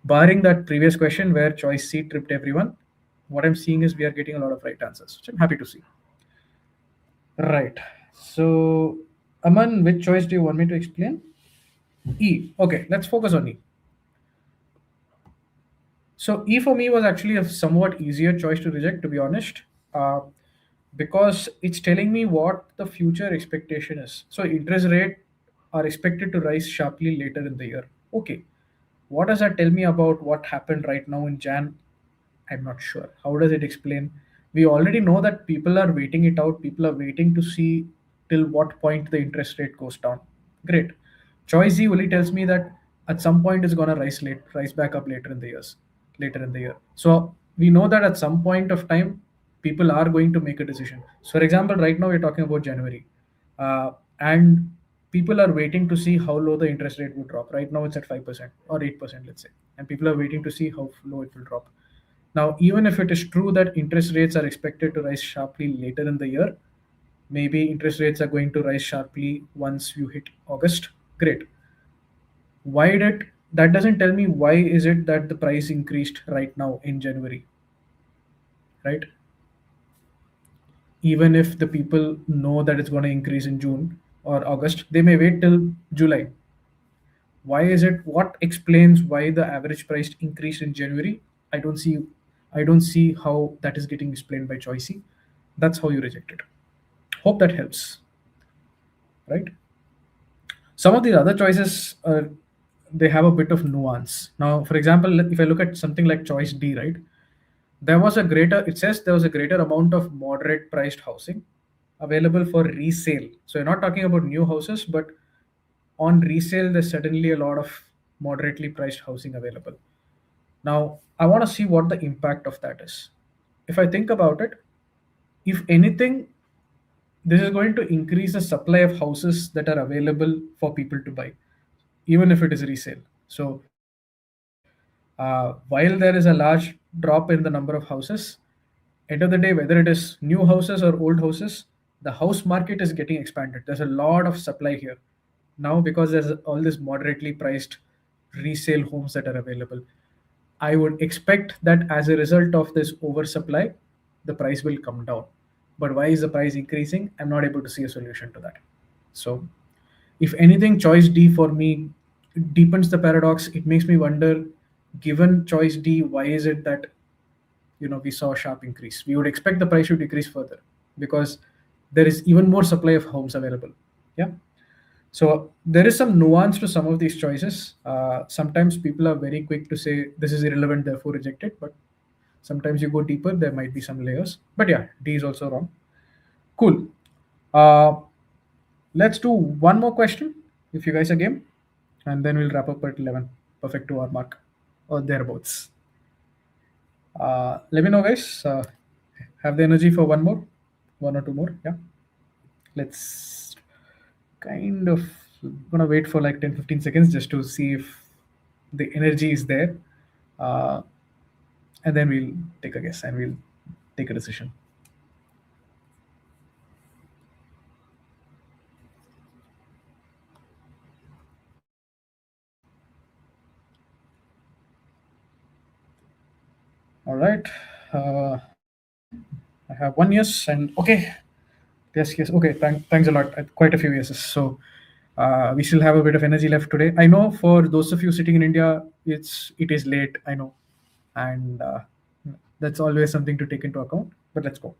Barring that previous question where choice C tripped everyone, what I'm seeing is we are getting a lot of right answers, which I'm happy to see. Right. So, Aman, which choice do you want me to explain? E. Okay, let's focus on E. So E for me was actually a somewhat easier choice to reject, to be honest, uh, because it's telling me what the future expectation is. So interest rate are expected to rise sharply later in the year. Okay, what does that tell me about what happened right now in Jan? I'm not sure. How does it explain? We already know that people are waiting it out. People are waiting to see till what point the interest rate goes down. Great. Choice Z only tells me that at some point it's gonna rise back up later in the year. So we know that at some point of time, people are going to make a decision. So, for example, right now we're talking about January, and people are waiting to see how low the interest rate would drop. Right now it's at 5% or 8%, let's say, and people are waiting to see how low it will drop. Now, even if it is true that interest rates are expected to rise sharply later in the year, maybe interest rates are going to rise sharply once you hit August. Great. Why did that doesn't tell me why is it that the price increased right now in January, right? Even if the people know that it's going to increase in June or August, they may wait till July. Why is it? What explains why the average price increased in January? I don't see. I don't see how that is getting explained by Choicey. That's how you reject it. Hope that helps, right? Some of the other choices, they have a bit of nuance. Now, for example, if I look at something like choice D, right, it says there was a greater amount of moderate priced housing available for resale. So you're not talking about new houses, but on resale, there's certainly a lot of moderately priced housing available. Now, I want to see what the impact of that is. If I think about it, if anything, this is going to increase the supply of houses that are available for people to buy, even if it is resale. So, while there is a large drop in the number of houses, end of the day, whether it is new houses or old houses, the house market is getting expanded. There's a lot of supply here now because there's all this moderately priced resale homes that are available. I would expect that as a result of this oversupply, the price will come down. But why is the price increasing? I'm not able to see a solution to that. So, if anything, choice D for me deepens the paradox. It makes me wonder, given choice D, why is it that we saw a sharp increase? We would expect the price should decrease further because there is even more supply of homes available. Yeah. So there is some nuance to some of these choices. Sometimes people are very quick to say this is irrelevant, therefore reject it. But sometimes you go deeper, there might be some layers. But yeah, D is also wrong. Cool. Uh, let's do one more question, if you guys are game, and then we'll wrap up at 11. Perfect 2 hour mark or thereabouts. Let me know, guys. Have the energy for one or two more. Yeah. Let's kind of So I'm gonna wait for like 10-15 seconds just to see if the energy is there, uh, and then we'll take a guess and we'll take a decision. All right. Uh, I have one yes and okay. Yes, yes. Okay. Thanks a lot. Quite a few yeses. So we still have a bit of energy left today. I know for those of you sitting in India, it is late. I know, and that's always something to take into account. But let's go.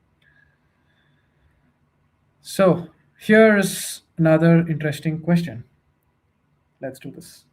So here's another interesting question. Let's do this.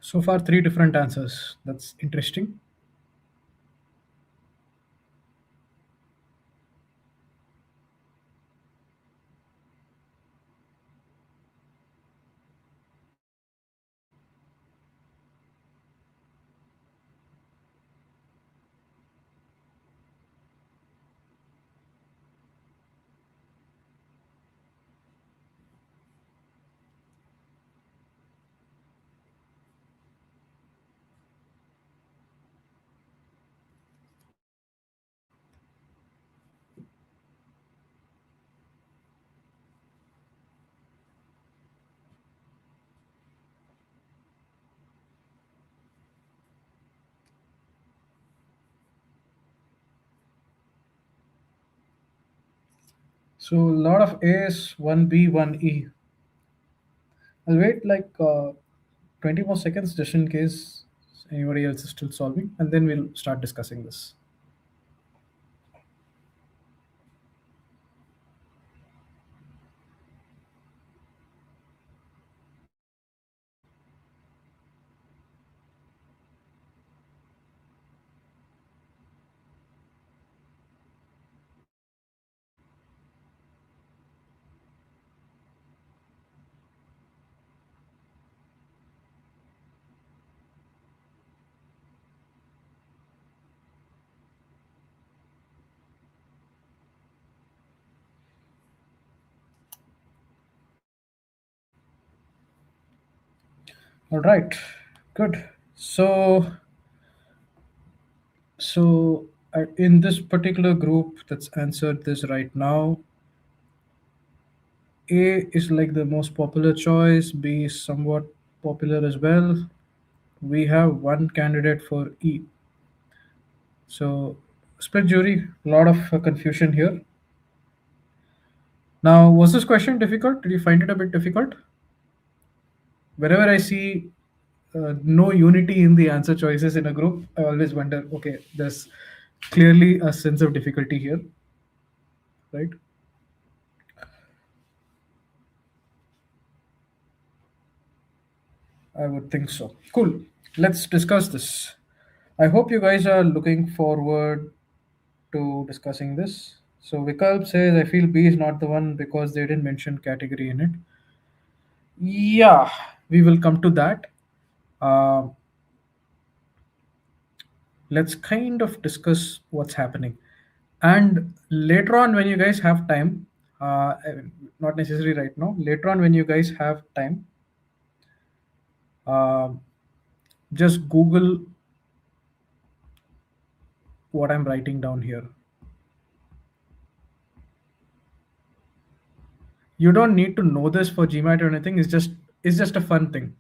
So far, three different answers. That's interesting. So a lot of A's, 1B, 1E. I'll wait like 20 more seconds just in case anybody else is still solving, and then we'll start discussing this. All right, good. So in this particular group that's answered this right now, A is like the most popular choice, B is somewhat popular as well. We have one candidate for E. So, split jury, a lot of confusion here. Now, was this question difficult? Did you find it a bit difficult? Whenever I see no unity in the answer choices in a group, I always wonder, okay, there's clearly a sense of difficulty here, right? I would think so. Cool. Let's discuss this. I hope you guys are looking forward to discussing this. So Vikalp says, I feel B is not the one because they didn't mention category in it. Yeah, we will come to that. Uh, let's kind of discuss what's happening. And later on, when you guys have time, not necessarily right now, later on, when you guys have time, uh, just Google what I'm writing down here. You don't need to know this for GMAT or anything. It's just a fun thing.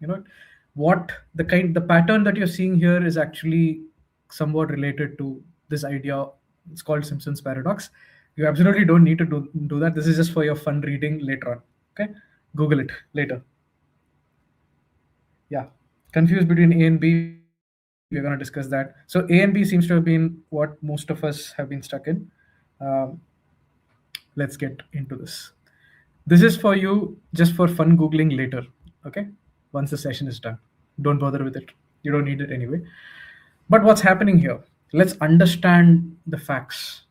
What the pattern that you're seeing here is actually somewhat related to this idea. It's called Simpson's paradox. You absolutely don't need to do that. This is just for your fun reading later on. Okay, Google it later. Yeah, confused between A and B. We're going to discuss that. So A and B seems to have been what most of us have been stuck in. Um, let's get into this. This is for you just for fun Googling later. Okay. Once the session is done. Don't bother with it. You don't need it anyway. But what's happening here? Let's understand the facts.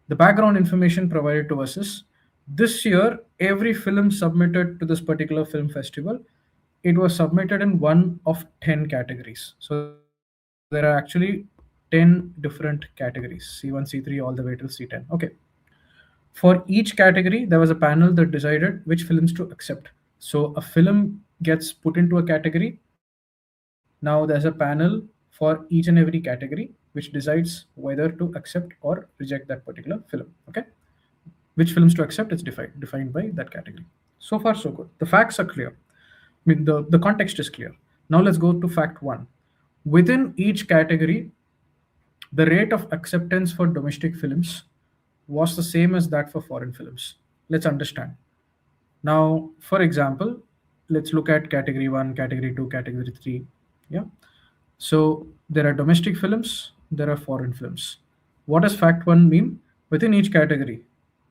The background information provided to us is this year, every film submitted to this particular film festival, it was submitted in one of 10 categories. So there are actually 10 different categories, C1, C3, all the way till C10. Okay. For each category, there was a panel that decided which films to accept. So a film gets put into a category. Now there's a panel for each and every category which decides whether to accept or reject that particular film. Okay. Which films to accept is defined by that category. So far, so good. The facts are clear. I mean, the context is clear. Now let's go to fact one. Within each category, the rate of acceptance for domestic films was the same as that for foreign films. Let's understand. Now, for example, let's look at category 1, category 2, category 3. Yeah. So there are domestic films, there are foreign films. What does fact 1 mean? Within each category,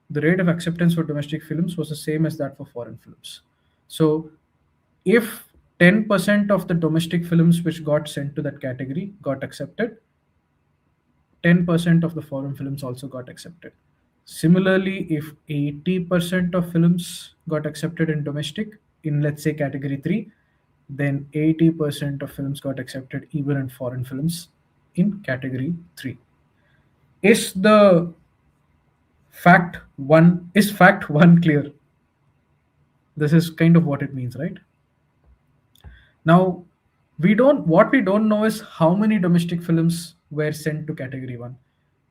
the rate of acceptance for domestic films was the same as that for foreign films. So if 10% of the domestic films which got sent to that category got accepted, 10% of the foreign films also got accepted. Similarly, if 80% of films got accepted in domestic, in let's say category 3, then 80% of films got accepted even in foreign films in category 3. Is the fact 1 clear? This is kind of what it means, right? Now, what we don't know is how many domestic films were sent to category 1.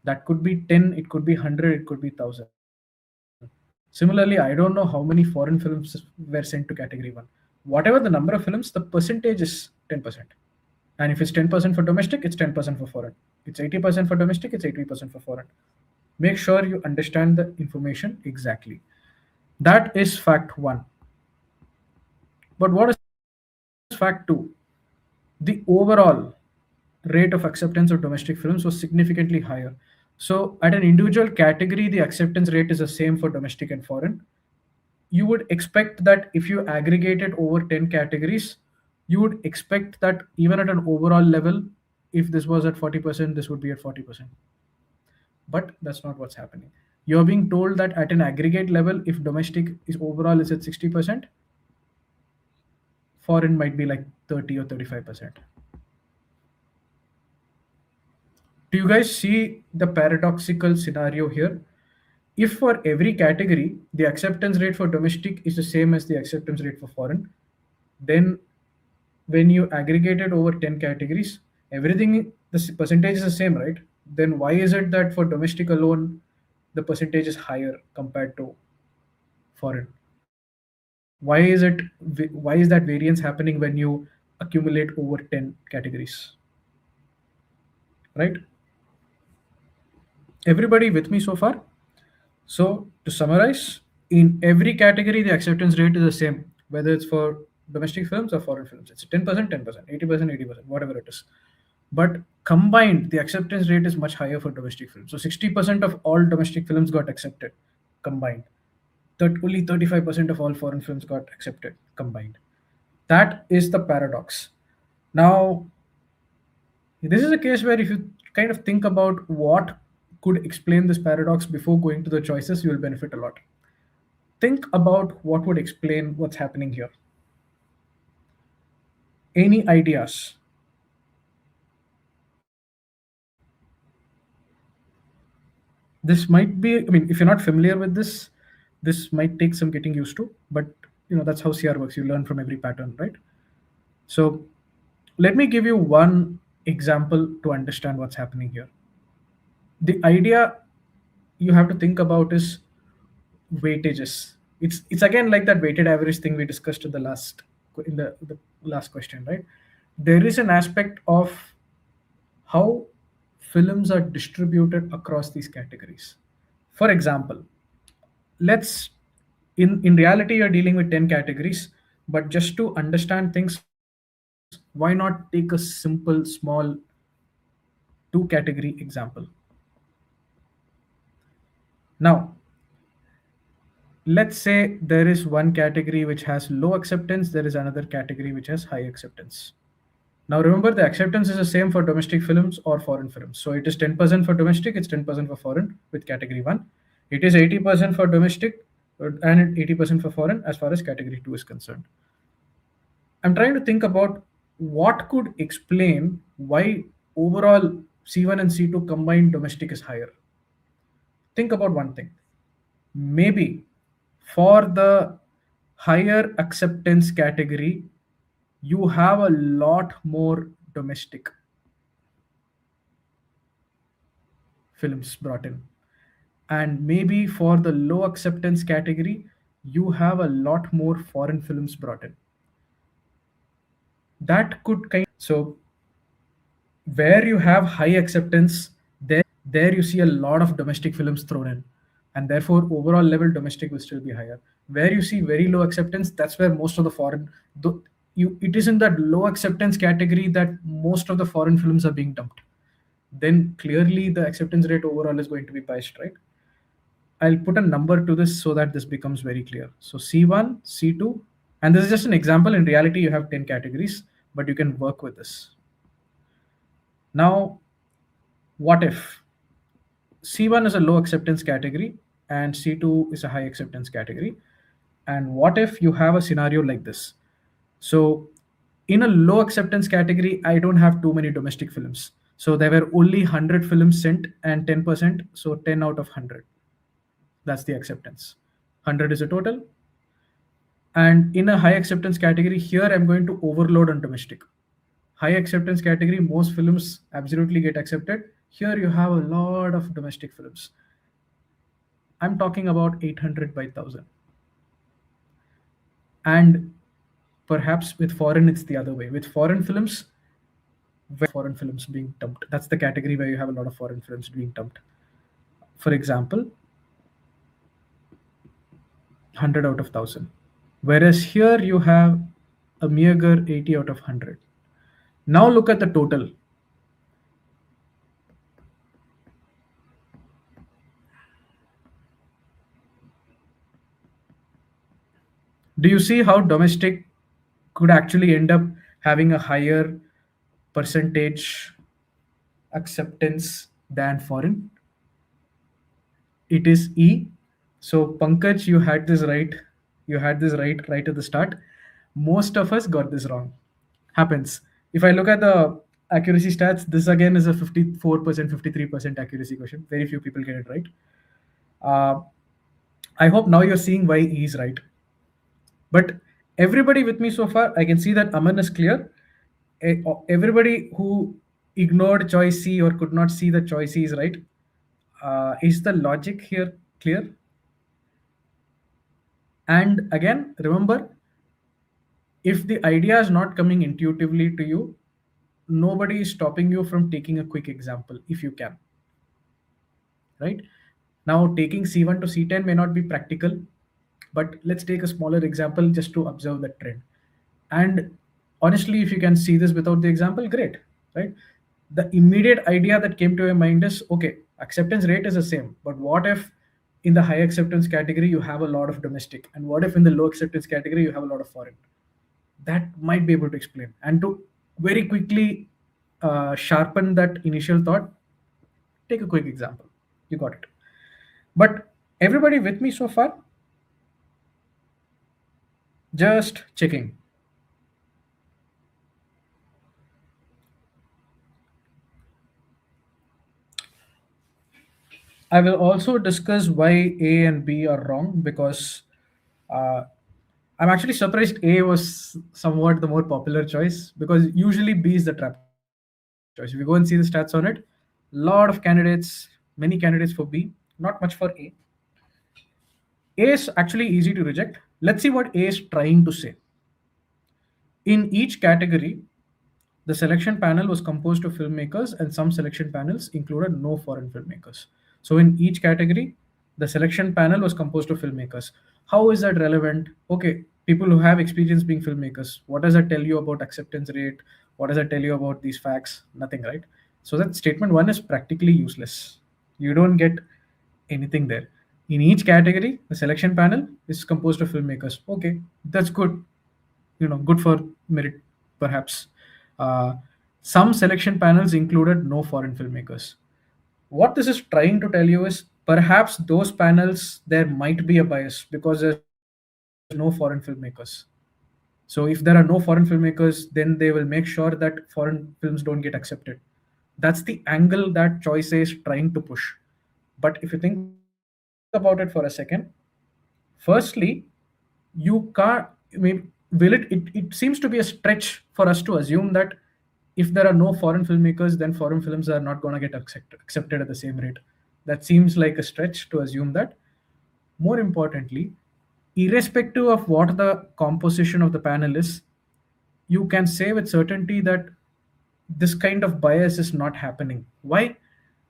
That could be 10, it could be 100, it could be 1000. Similarly, I don't know how many foreign films were sent to category 1. Whatever the number of films, the percentage is 10%. And if it's 10% for domestic, it's 10% for foreign. It's 80% for domestic, it's 80% for foreign. Make sure you understand the information exactly. That is fact one. But what is fact two? The overall rate of acceptance of domestic films was significantly higher. So, at an individual category, the acceptance rate is the same for domestic and foreign. You would expect that if you aggregate it over 10 categories, you would expect that even at an overall level, if this was at 40%, this would be at 40%. But that's not what's happening. You're being told that at an aggregate level, if domestic is overall is at 60%, foreign might be like 30 or 35%. Do you guys see the paradoxical scenario here? If for every category the acceptance rate for domestic is the same as the acceptance rate for foreign, then when you aggregate it over 10 categories, everything, the percentage is the same, right? Then why is it that for domestic alone, the percentage is higher compared to foreign? Why is that variance happening when you accumulate over 10 categories, right? Everybody with me so far? So, to summarize, in every category, the acceptance rate is the same, whether it's for domestic films or foreign films. It's 10%, 10%, 80%, 80%, whatever it is. But combined, the acceptance rate is much higher for domestic films. So, 60% of all domestic films got accepted combined. That only 35% of all foreign films got accepted combined. That is the paradox. Now, this is a case where if you kind of think about what could explain this paradox before going to the choices, you will benefit a lot. Think about what would explain what's happening here. Any ideas? This might be, I mean, if you're not familiar with this might take some getting used to, but that's how CR works. You learn from every pattern, right? So let me give you one example to understand what's happening here. The idea you have to think about is weightages. It's again like that weighted average thing we discussed in the last question, right? There is an aspect of how films are distributed across these categories. For example, let's in reality you're dealing with 10 categories, but just to understand things, why not take a simple small two category example? Now, let's say there is one category which has low acceptance, there is another category which has high acceptance. Now remember, the acceptance is the same for domestic films or foreign films. So it is 10% for domestic, it's 10% for foreign with category 1. It is 80% for domestic and 80% for foreign as far as category 2 is concerned. I'm trying to think about what could explain why overall C1 and C2 combined domestic is higher. Think about one thing. Maybe for the higher acceptance category, you have a lot more domestic films brought in. And maybe for the low acceptance category, you have a lot more foreign films brought in. That could so where you have high acceptance, there you see a lot of domestic films thrown in, and therefore overall level domestic will still be higher. Where you see very low acceptance, that's where most of the foreign it is in that low acceptance category that most of the foreign films are being dumped. Then clearly the acceptance rate overall is going to be biased, right? I'll put a number to this so that this becomes very clear. So C1, C2, and this is just an example. In reality, you have 10 categories, but you can work with this. Now, what if C1 is a low acceptance category and C2 is a high acceptance category? And what if you have a scenario like this? So in a low acceptance category, I don't have too many domestic films. So there were only 100 films sent and 10%, so 10 out of 100. That's the acceptance. 100 is a total. And in a high acceptance category, here I'm going to overload on domestic. High acceptance category, most films absolutely get accepted. Here you have a lot of domestic films. I'm talking about 800 by 1000. And perhaps with foreign, it's the other way. With foreign films, being dumped. That's the category where you have a lot of foreign films being dumped. For example, 100 out of 1000. Whereas here you have a meager 80 out of 100. Now look at the total. Do you see how domestic could actually end up having a higher percentage acceptance than foreign? It is E. So Pankaj, you had this right. You had this right at the start. Most of us got this wrong. Happens. If I look at the accuracy stats, this again is a 54%, 53% accuracy question. Very few people get it right. Uh, I hope now you're seeing why E is right. But everybody with me so far, I can see that Aman is clear. Everybody who ignored choice C or could not see that choice C is right. Is the logic here clear? And again, remember, if the idea is not coming intuitively to you, nobody is stopping you from taking a quick example if you can. Right? Now, taking C1 to C10 may not be practical, but let's take a smaller example just to observe that trend. And honestly, if you can see this without the example, great, right? The immediate idea that came to your mind is, okay, acceptance rate is the same, but what if in the high acceptance category you have a lot of domestic, and what if in the low acceptance category you have a lot of foreign? That might be able to explain. And to very quickly sharpen that initial thought, take a quick example. You got it. But everybody with me so far? Just checking. I will also discuss why A and B are wrong because uh, I'm actually surprised A was somewhat the more popular choice because usually B is the trap choice. If you go and see the stats on it, lot of candidates, many candidates for B, not much for A. A is actually easy to reject. Let's see what A is trying to say. In each category, the selection panel was composed of filmmakers, and some selection panels included no foreign filmmakers. So, in each category, the selection panel was composed of filmmakers. How is that relevant? Okay, people who have experience being filmmakers, what does that tell you about acceptance rate? What does that tell you about these facts? Nothing, right? So, that statement one is practically useless. You don't get anything there. In each category, the selection panel is composed of filmmakers. Okay, that's good, good for merit perhaps. uh, some selection panels included no foreign filmmakers. What this is trying to tell you is perhaps those panels there might be a bias because there's no foreign filmmakers. So if there are no foreign filmmakers, then they will make sure that foreign films don't get accepted. That's the angle that choice is trying to push. But if you think about it for a second, firstly, you can't, it seems to be a stretch for us to assume that if there are no foreign filmmakers, then foreign films are not going to get accepted at the same rate. That seems like a stretch to assume that. More importantly, irrespective of what the composition of the panel is, you can say with certainty that this kind of bias is not happening. Why?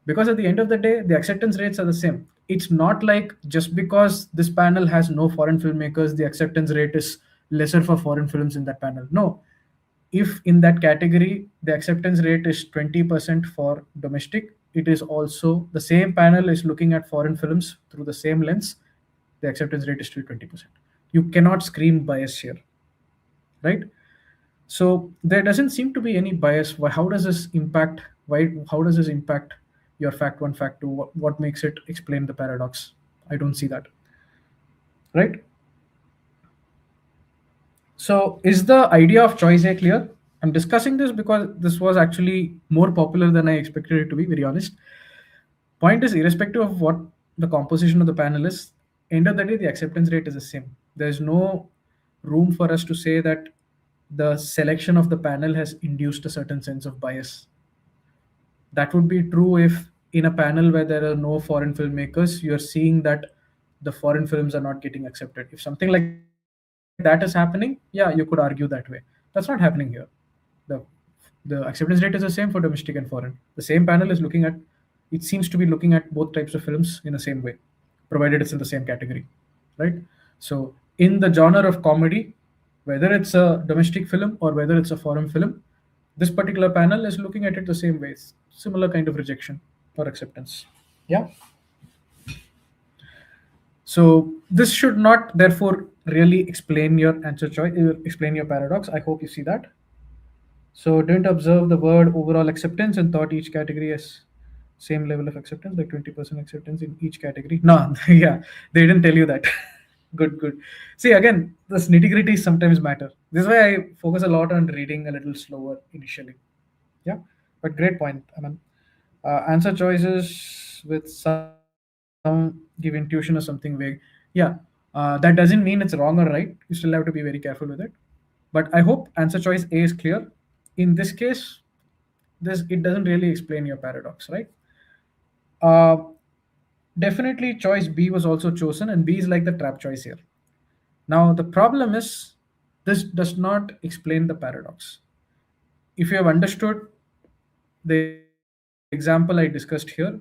Because at the end of the day, the acceptance rates are the same. It's not like just because this panel has no foreign filmmakers, the acceptance rate is lesser for foreign films in that panel. No. If in that category the acceptance rate is 20% for domestic, it is also the same panel is looking at foreign films through the same lens, the acceptance rate is still 20%. You cannot scream bias here, right? So there doesn't seem to be any bias. How does this impact? How does this impact your fact one, fact two? What makes it explain the paradox? I don't see that. Right? So is the idea of choice A clear? I'm discussing this because this was actually more popular than I expected it to be, very honest. Point is, irrespective of what the composition of the panel is, end of the day, the acceptance rate is the same. There's no room for us to say that the selection of the panel has induced a certain sense of bias. That would be true if in a panel where there are no foreign filmmakers, you're seeing that the foreign films are not getting accepted. If something like that is happening, yeah, you could argue that way. That's not happening here. The the acceptance rate is the same for domestic and foreign. The same panel is looking at it seems to be looking at both types of films in the same way, provided it's in the same category, right? So, in the genre of comedy, whether it's a domestic film or whether it's a foreign film, this particular panel is looking at it the same way. It's similar kind of rejection or acceptance. Yeah. So this should not, therefore, really explain your answer choice, explain your paradox. I hope you see that. So didn't observe the word overall acceptance and thought each category has same level of acceptance, like 20% acceptance in each category. No, yeah, they didn't tell you that. Good, good. See, again, this nitty gritty sometimes matter. This is why I focus a lot on reading a little slower initially. Yeah, but great point. I mean, answer choices with some give intuition or something vague. Yeah, that doesn't mean it's wrong or right. You still have to be very careful with it. But I hope answer choice A is clear. In this case, this it doesn't really explain your paradox, right? Uh, Definitely, choice B was also chosen, and B is like the trap choice here. Now, the problem is this does not explain the paradox. If you have understood the example I discussed here,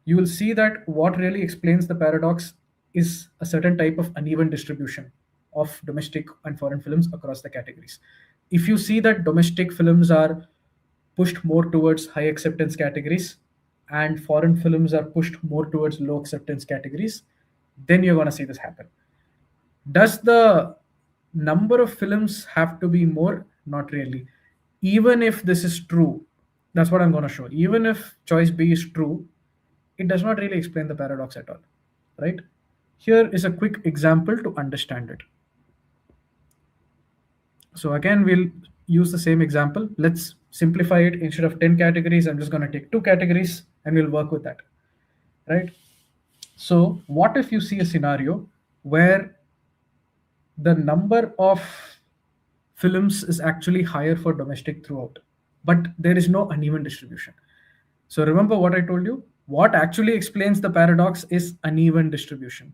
you will see that what really explains the paradox is a certain type of uneven distribution of domestic and foreign films across the categories. If you see that domestic films are pushed more towards high acceptance categories and foreign films are pushed more towards low acceptance categories, then you're going to see this happen. Does the number of films have to be more? Not really. Even if this is true, that's what I'm going to show. Even if choice B is true, it does not really explain the paradox at all, right? Here is a quick example to understand it. So again, we'll use the same example. Let's simplify it. Instead of 10 categories, I'm just going to take 2 categories and we'll work with that, right? So what if you see a scenario where the number of films is actually higher for domestic throughout, but there is no uneven distribution? So remember what I told you? What actually explains the paradox is uneven distribution,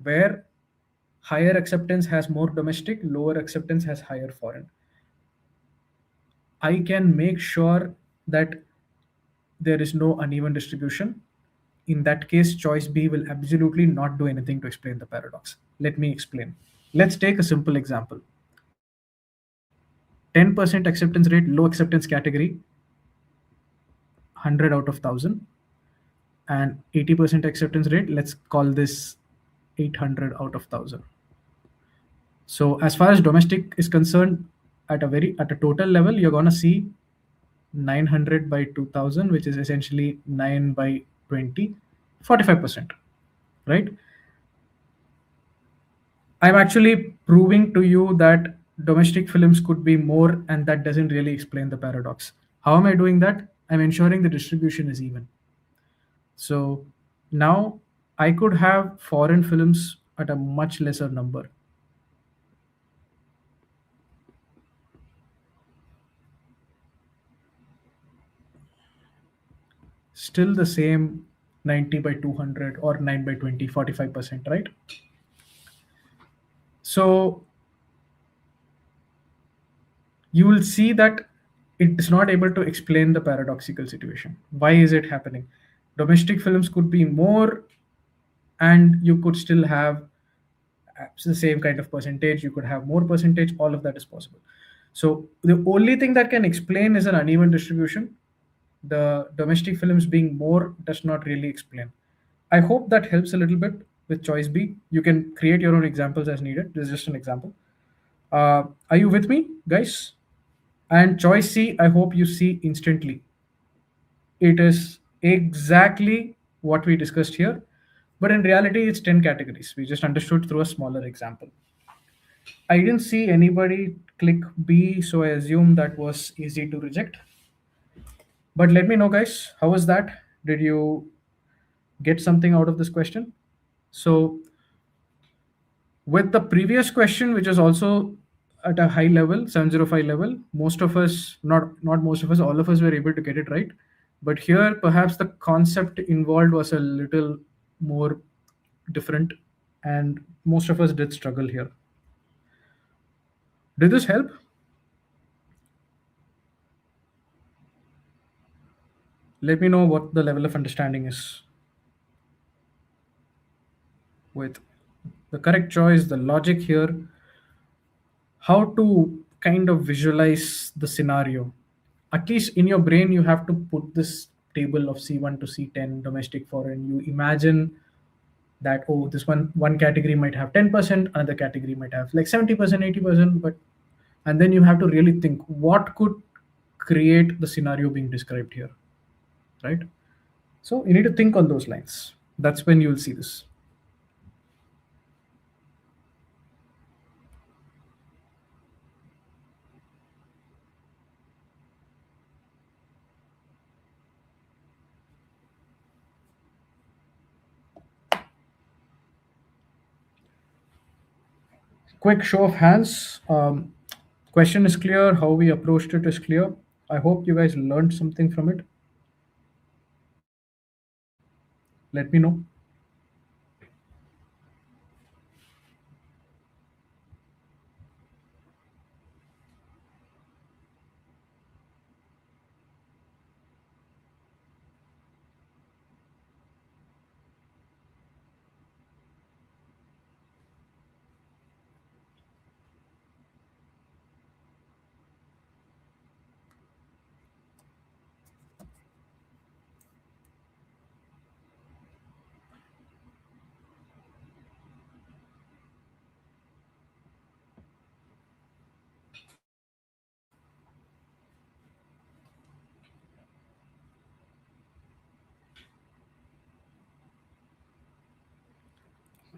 where higher acceptance has more domestic, lower acceptance has higher foreign. I can make sure that there is no uneven distribution. In that case, choice B will absolutely not do anything to explain the paradox. Let me explain. Let's take a simple example. 10% acceptance rate, low acceptance category, 100 out of 1000, and 80% acceptance rate, let's call this 800 out of 1000. So as far as domestic is concerned, at a total level, you're gonna see 900 by 2000, which is essentially 9 by 20, 45%, right? I'm actually proving to you that domestic films could be more, and that doesn't really explain the paradox. How am I doing that? I'm ensuring the distribution is even. So now I could have foreign films at a much lesser number. Still the same 90 by 200 or 9 by 20, 45%, right? So you will see that it is not able to explain the paradoxical situation. Why is it happening? Domestic films could be more, and you could still have the same kind of percentage. You could have more percentage. All of that is possible. So the only thing that can explain is an uneven distribution. The domestic films being more does not really explain. I hope that helps a little bit with choice B. You can create your own examples as needed. This is just an example. Are you with me, guys? And choice C, I hope you see instantly. It is exactly what we discussed here, but in reality, it's 10 categories. We just understood through a smaller example. I didn't see anybody click B, so I assume that was easy to reject. But let me know, guys, how was that? Did you get something out of this question? So, with the previous question, which is also at a high level, 705 level, most of us, not most of us, all of us were able to get it right. But here, perhaps the concept involved was a little more different, and most of us did struggle here. Did this help? Let me know what the level of understanding is with the correct choice, the logic here, how to kind of visualize the scenario. At least in your brain, you have to put this table of C1 to C10, domestic, foreign. You imagine that, oh, this one category might have 10%, another category might have like 70%, 80%, but and then you have to really think what could create the scenario being described here, right? So you need to think on those lines. That's when you'll see this. Quick show of hands. Question is clear. How we approached it is clear. I hope you guys learned something from it. Let me know.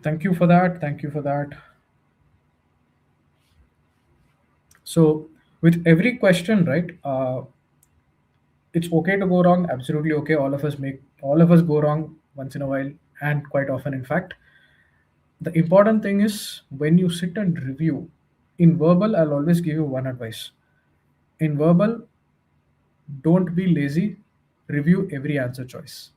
Thank you for that. Thank you for that. So, with every question, right? It's okay to go wrong. Absolutely okay. All of us go wrong once in a while, and quite often, in fact. The important thing is when you sit and review. In verbal, I'll always give you one advice. In verbal, don't be lazy. Review every answer choice.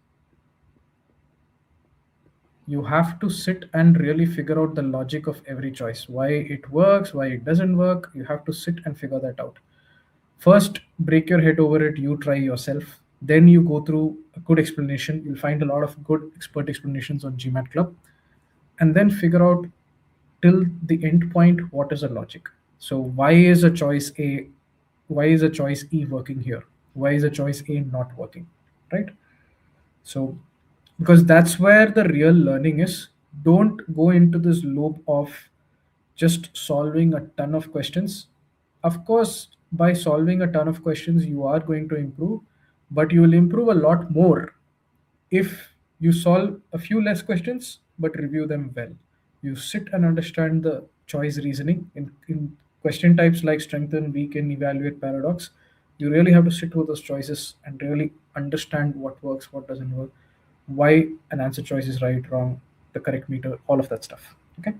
You have to sit and really figure out the logic of every choice, why it works, why it doesn't work. You have to sit and figure that out. First, break your head over it, you try yourself, then you go through a good explanation. You'll find a lot of good expert explanations on GMAT Club, and then figure out till the end point what is the logic. So why is a choice A, why is a choice E working here, why is a choice A not working, right? So, because that's where the real learning is. Don't go into this loop of just solving a ton of questions. Of course, by solving a ton of questions, you are going to improve, but you will improve a lot more if you solve a few less questions but review them well. You sit and understand the choice reasoning in question types like strengthen, weaken, evaluate, paradox. You really have to sit with those choices and really understand what works, what doesn't work, why an answer choice is right, wrong, the correct meter, all of that stuff. Okay.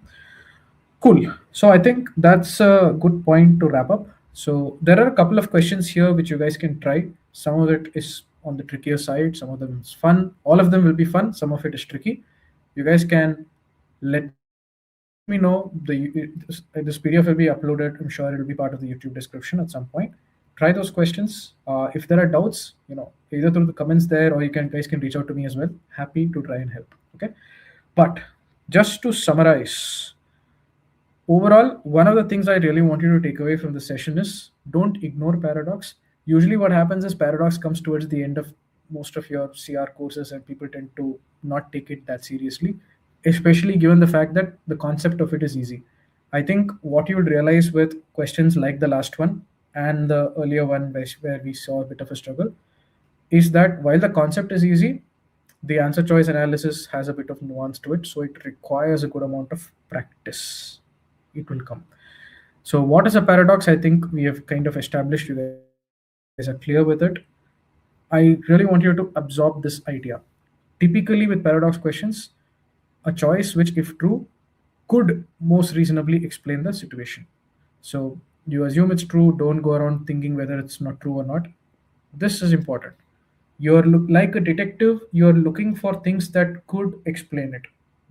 Cool. So I think that's a good point to wrap up. So there are a couple of questions here which you guys can try. Some of it is on the trickier side, some of them is fun. All of them will be fun, some of it is tricky. You guys can let me know. This PDF will be uploaded. I'm sure it'll be part of the YouTube description at some point. Try those questions. If there are doubts, either through the comments there or you guys can reach out to me as well. Happy to try and help. Okay. But just to summarize, overall, one of the things I really want you to take away from the session is don't ignore paradox. Usually, what happens is paradox comes towards the end of most of your CR courses, and people tend to not take it that seriously, especially given the fact that the concept of it is easy. I think what you would realize with questions like the last one and the earlier one, where we saw a bit of a struggle, is that while the concept is easy, the answer choice analysis has a bit of nuance to it, so it requires a good amount of practice. It will come. So, what is a paradox? I think we have kind of established. You guys are clear with it. I really want you to absorb this idea. Typically, with paradox questions, a choice which, if true, could most reasonably explain the situation. So, you assume it's true, don't go around thinking whether it's not true or not. This is important. Like a detective, you're looking for things that could explain it.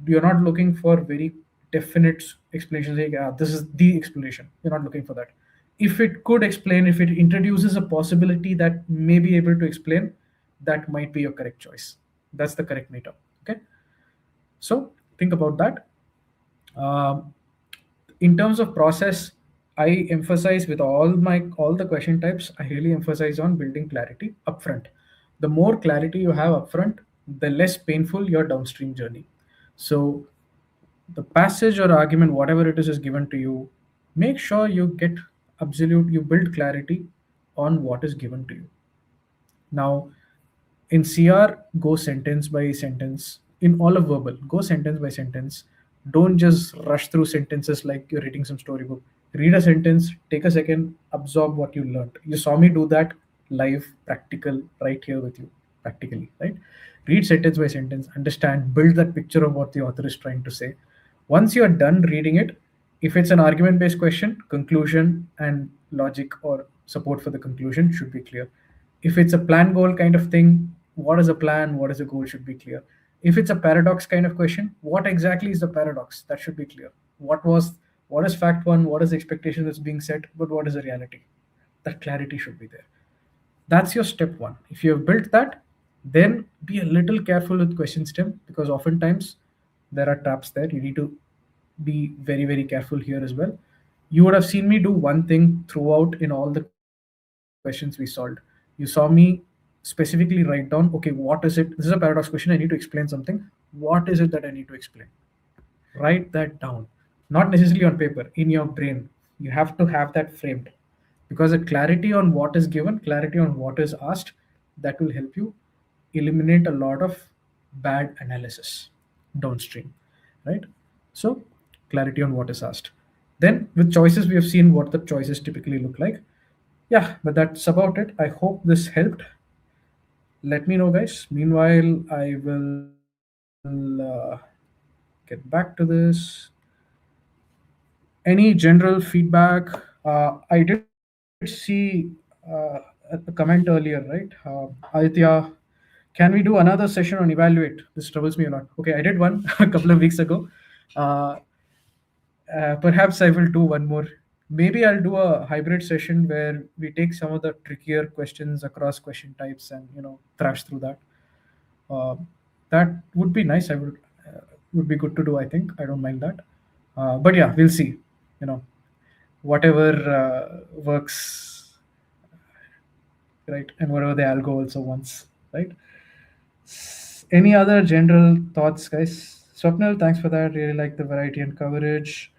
You're not looking for very definite explanations like, this is the explanation. You're not looking for that. If it could explain, if it introduces a possibility that may be able to explain, that might be your correct choice. That's the correct meter. Okay. So think about that. Um, in terms of process, I emphasize with all the question types, I really emphasize on building clarity upfront. The more clarity you have upfront, the less painful your downstream journey. So the passage or argument, whatever it is given to you, make sure you get you build clarity on what is given to you. Now, in CR, go sentence by sentence. In all of verbal, go sentence by sentence. Don't just rush through sentences like you're reading some storybook. Read a sentence, take a second, absorb what you learned. You saw me do that live, practical, right here with you, practically, right? Read sentence by sentence, understand, build that picture of what the author is trying to say. Once you are done reading it, if it's an argument based question, conclusion and logic or support for the conclusion should be clear. If it's a plan goal kind of thing, what is a plan, what is a goal should be clear. If it's a paradox kind of question, what exactly is the paradox? That should be clear. What is fact one, what is the expectation that's being set, but what is the reality? That clarity should be there. That's your step one. If you have built that, then be a little careful with question stem, because oftentimes there are traps there. You need to be very, very careful here as well. You would have seen me do one thing throughout in all the questions we solved. You saw me specifically write down, okay, what is it? This is a paradox question. I need to explain something. What is it that I need to explain? Write that down. Not necessarily on paper, in your brain. You have to have that framed, because a clarity on what is given, clarity on what is asked, that will help you eliminate a lot of bad analysis downstream, right? So clarity on what is asked. Then with choices, we have seen what the choices typically look like. Yeah, but that's about it. I hope this helped. Let me know, guys. Meanwhile, I will get back to this. Any general feedback? I did see a comment earlier, right? Aditya, can we do another session on evaluate? This troubles me a lot. Okay, I did one a couple of weeks ago. Uh, Perhaps I will do one more. Maybe I'll do a hybrid session where we take some of the trickier questions across question types and thrash through that. Uh, that would be nice. I would be good to do. I think I don't mind that. But yeah, we'll see. You know, whatever works, right, and whatever the algo also wants, right. Any other general thoughts, guys? Swapnil, thanks for that. Really like the variety and coverage.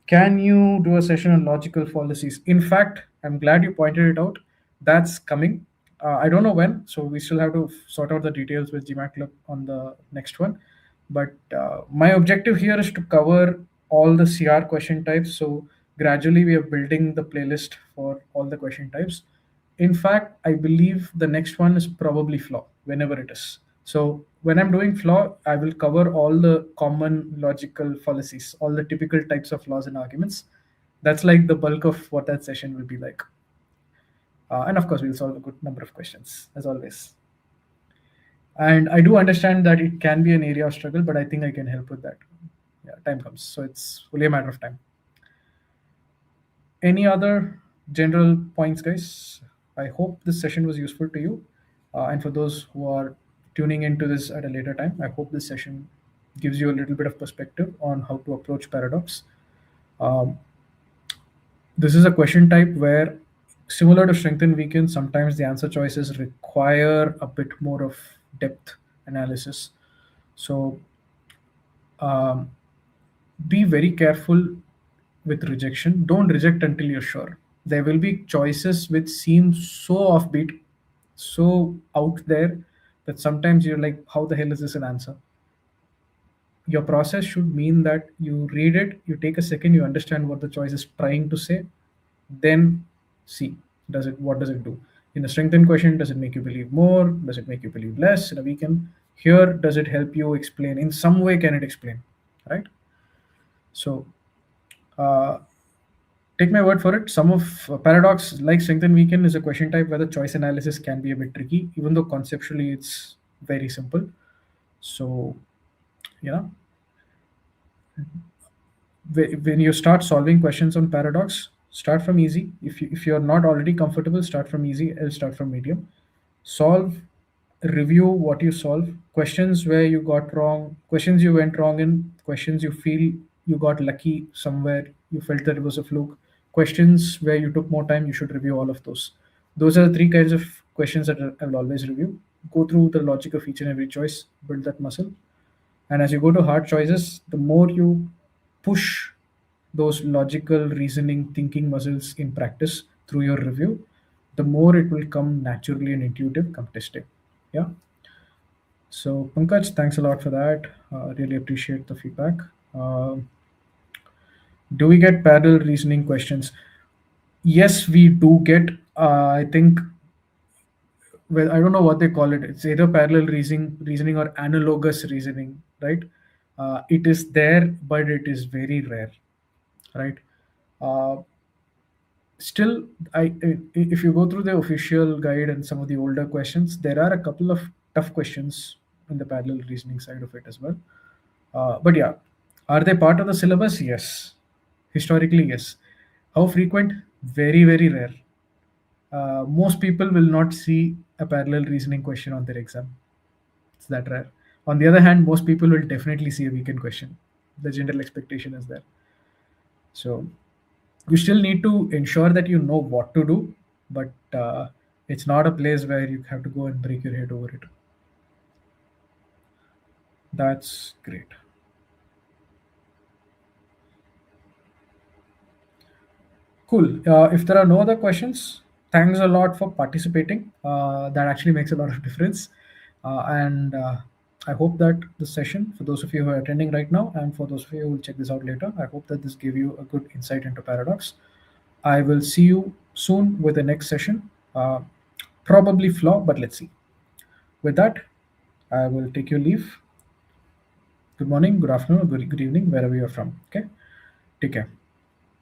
Can you do a session on logical fallacies? In fact, I'm glad you pointed it out. That's coming. I don't know when, so we still have to sort out the details with GMAT Club on the next one. But my objective here is to cover all the CR question types. So gradually we are building the playlist for all the question types. In fact, I believe the next one is probably flaw, whenever it is. So when I'm doing flaw, I will cover all the common logical fallacies, all the typical types of flaws and arguments. That's like the bulk of what that session will be like. And of course, we'll solve a good number of questions, as always. And I do understand that it can be an area of struggle, but I think I can help with that. Yeah, time comes. So it's only a matter of time. Any other general points, guys? I hope this session was useful to you. And for those who are tuning into this at a later time, I hope this session gives you a little bit of perspective on how to approach paradox. Um, this is a question type where, similar to strength and weaken, sometimes the answer choices require a bit more of depth analysis. So um, be very careful with rejection. Don't reject until you're sure. There will be choices which seem so offbeat, so out there, that sometimes you're like, how the hell is this an answer? Your process should mean that you read it, you take a second, you understand what the choice is trying to say, then see, what does it do? In a strengthened question, does it make you believe more? Does it make you believe less? In a weakened, here, does it help you explain? In some way, can it explain? Right? So take my word for it. Some of paradox, like strength and weaken, is a question type where the choice analysis can be a bit tricky, even though conceptually it's very simple. So, you know, when you start solving questions on paradox, start from easy. If you're not already comfortable, start from easy. I'll start from medium. Solve review what you solve, questions where you got wrong, questions you went wrong in, questions you feel you got lucky somewhere, you felt that it was a fluke, questions where you took more time, you should review all of those. Those are the three kinds of questions that I will always review. Go through the logic of each and every choice, build that muscle. And as you go to hard choices, the more you push those logical reasoning thinking muscles in practice through your review, the more it will come naturally and intuitive come testing. Yeah. So Pankaj, thanks a lot for that. Really appreciate the feedback. Um do we get parallel reasoning questions? Yes, we do get. I think, well, I don't know what they call it. It's either parallel reasoning or analogous reasoning, right? It is there, but it is very rare, right? Uh, Still, if you go through the official guide and some of the older questions, there are a couple of tough questions in the parallel reasoning side of it as well. But yeah, are they part of the syllabus? Yes. Historically, yes. How frequent? Very, very rare. Most people will not see a parallel reasoning question on their exam. It's that rare. On the other hand, most people will definitely see a weekend question. The general expectation is there. So you still need to ensure that you know what to do, but it's not a place where you have to go and break your head over it. That's great. Cool. If there are no other questions, thanks a lot for participating. That actually makes a lot of difference. And I hope that this session, for those of you who are attending right now, and for those of you who will check this out later, I hope that this gave you a good insight into paradox. I will see you soon with the next session. Probably flaw, but let's see. With that, I will take your leave. Good morning, good afternoon, good evening, wherever you're from. Okay. Take care.